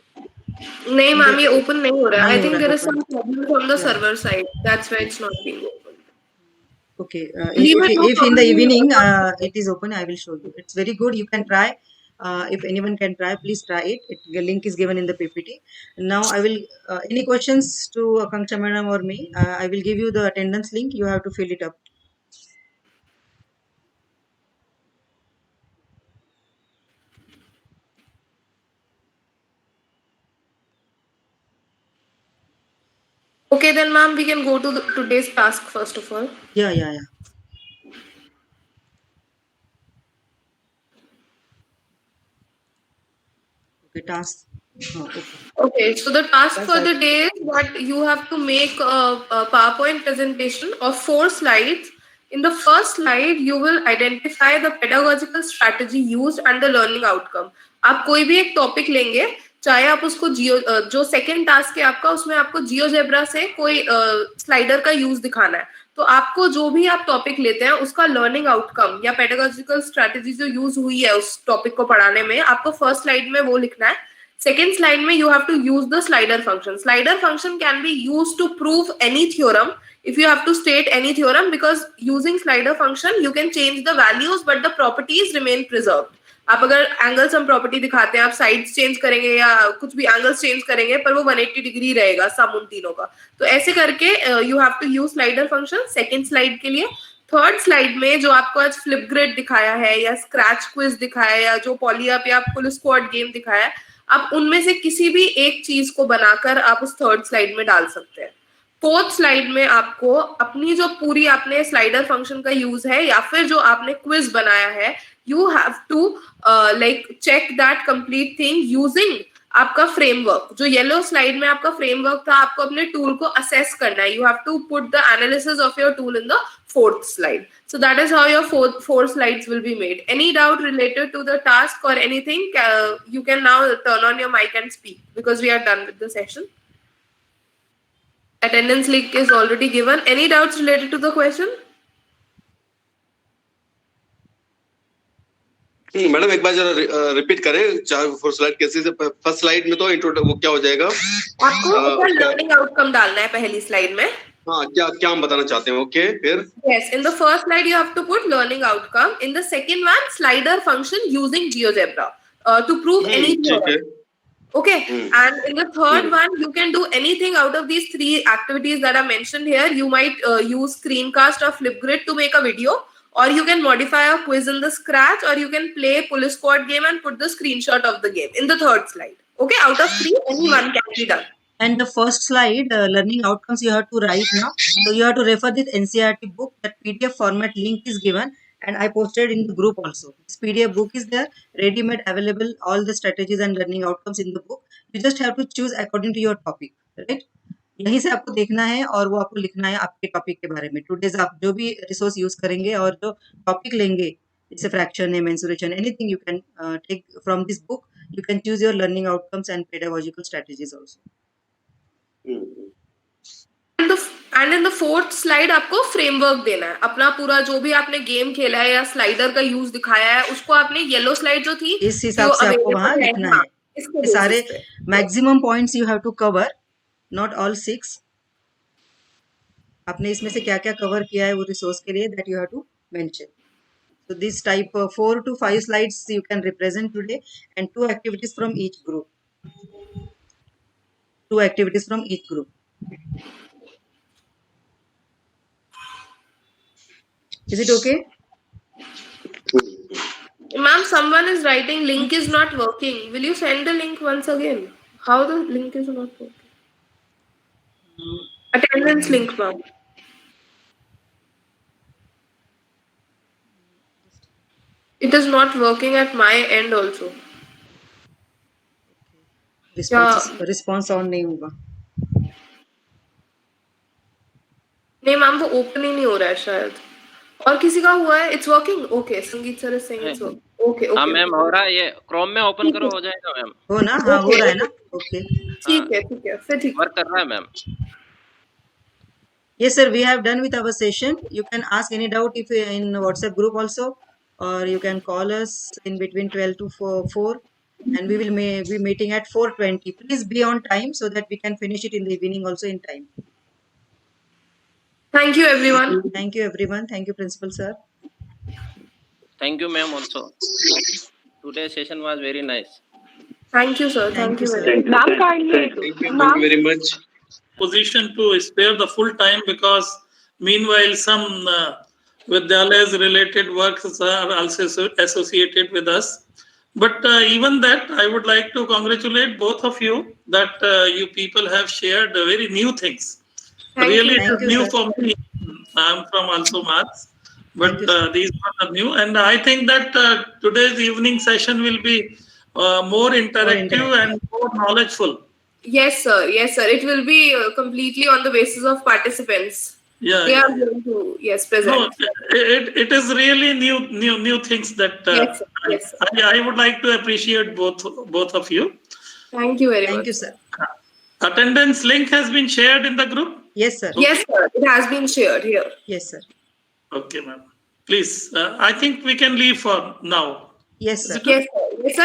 नहीं ma'am ये open नहीं हो रहा है. नहीं I हो think रहा there है, is some open. problem from the Yeah. server side. That's why it's not being open. Okay. Leave it, no If in the problem. evening it is open, I will show you. It's very good. You can try. If anyone can try, please try it. The link is given in the PPT. Now I will. Any questions to Akanksha madam or me? I will give you the attendance link. You have to fill it up. Okay, then ma'am, we can go to today's task first of all. Yeah. Okay, task. Oh, okay. Okay, so the task That's for the right. day is that you have to make a PowerPoint presentation of 4 slides. In the first slide, you will identify the pedagogical strategy used and the learning outcome. आप कोई भी एक topic लेंगे, चाहे आप उसको जो second task है आपका, उसमें आपको जियोजेब्रा से कोई स्लाइडर का यूज दिखाना है. तो आपको जो भी आप टॉपिक लेते हैं उसका लर्निंग आउटकम या पेडागोजिकल स्ट्रेटजी जो यूज हुई है उस टॉपिक को पढ़ाने में, आपको फर्स्ट स्लाइड में वो लिखना है. Second slide में you have to use the slider function. Slider function can be used to prove any theorem. If you have to state any theorem, because using slider function you can change the values but the properties remain preserved. आप अगर angle sum property दिखाते हैं, आप sides change करेंगे या कुछ भी angles change करेंगे, पर वो 180 डिग्री रहेगा सम उन तीनों का. तो ऐसे करके you have to use slider function second slide के लिए. थर्ड स्लाइड में जो आपको आज फ्लिप ग्रिड दिखाया है या स्क्रैच क्विज दिखाया है या जो पॉलीअप या पुल स्क्वाड गेम दिखाया है, आप उनमें से किसी भी एक चीज को बनाकर आप उस थर्ड स्लाइड में डाल सकते हैं. फोर्थ स्लाइड में आपको अपनी जो पूरी आपने स्लाइडर फंक्शन का यूज है या फिर जो आपने क्विज बनाया है, you have to like check that complete thing using आपका फ्रेमवर्क. जो येलो स्लाइड में आपका फ्रेमवर्क था, आपको अपने टूल को असेस करना है. You have to put the analysis of your tool in the fourth slide. So that is how your four slides will be made. Any doubt related to the task or anything, you can now turn on your mic and speak because we are done with the session. Attendance link is already given. Any doubts related to the question? Madam एक बार जरा repeat करें, 4 slide कैसे से first slide में तो intro वो क्या हो जाएगा, आपको लर्निंग आउटकम डालना है पहली स्लाइड में. हाँ, क्या हम बताना चाहते हैं. ओके, फिर yes, in the first slide you have to put learning outcome. In the second one, slider function using GeoGebra to prove any theorem. Okay, and in the third one you can do anything out of these 3 activities that are mentioned here. You might use screencast or Flipgrid to make a video, or you can modify a quiz in the Scratch, or you can play pull squad game and put the screenshot of the game in the third slide. Okay, out of 3 any one can be done. And the first slide, learning outcomes, you have to write now. So you have to refer this NCERT book. That PDF format link is given, and I posted in the group also. This PDF book is there, ready-made, available. All the strategies and learning outcomes in the book. You just have to choose according to your topic, right? यहीं से आपको देखना है और वो आपको लिखना है आपके टॉपिक के बारे में. टुडेज आप जो भी रिसोर्स यूज करेंगे और जो टॉपिक लेंगे, जैसे फ्रैक्शन है, mensuration, anything you can take from this book. You can choose your learning outcomes and pedagogical strategies also. And in the fourth slide आपको फ्रेमवर्क देना है. अपना पूरा जो भी आपने गेम खेला है या स्लाइडर का यूज दिखाया है, उसको आपने येलो स्लाइड जो थी इस हिसाब से आपको वहां लिखना है. सारे maximum points you have to cover, not all 6. आपने इसमें से क्या क्या कवर किया है वो रिसोर्स के लिए, that you have to mention. So this type 4 to 5 slides you can represent today, and 2 activities from each group. 2 activities from each group. Is it okay? Ma'am, someone is writing link is not working. Will you send the link once again? How the link is not working? Attendance link, ma'am. It is not working at my end also. Response on नहीं होगा। नहीं ma'am, वो open ही नहीं हो रहा है शायद। और किसी का हुआ है? It's working. ओके, संगीत sir is saying it's working. Okay हाँ ओके मैम, हो रहा है। ये क्रोम में ओपन करो, हो जाएगा मैम। हो ना? हाँ हो रहा है ना? ओके ठीक है फिर ठीक वर्क कर रहा है ma'am. Yes sir, we have done with our session. You can ask any doubt if in WhatsApp group also, or you can call us in between 12 to 4 and we will be meeting at 4:20. Please be on time so that we can finish it in the evening also in time. Thank you everyone. Thank you everyone. Thank you principal sir. Thank you ma'am also. Today's session was very nice. Thank you sir. Thank you very much. Ma'am, kindly. Thank you very much. Position to spare the full time because meanwhile some Vidyalayas related works are also associated with us. But even that, I would like to congratulate both of you that you people have shared very new things. Really new for me. I'm from also maths, but these are new, and I think that today's evening session will be more interactive and more knowledgeful. Yes sir. It will be completely on the basis of participants. Yeah, they are going to present. No, it is really new things that yes, sir. I would like to appreciate both of you. Thank you very much. Thank you sir. Attendance link has been shared in the group. Yes sir. Yes sir, it has been shared here. Yes sir. Okay ma'am, please I think we can leave for now. Yes sir. Yes sir.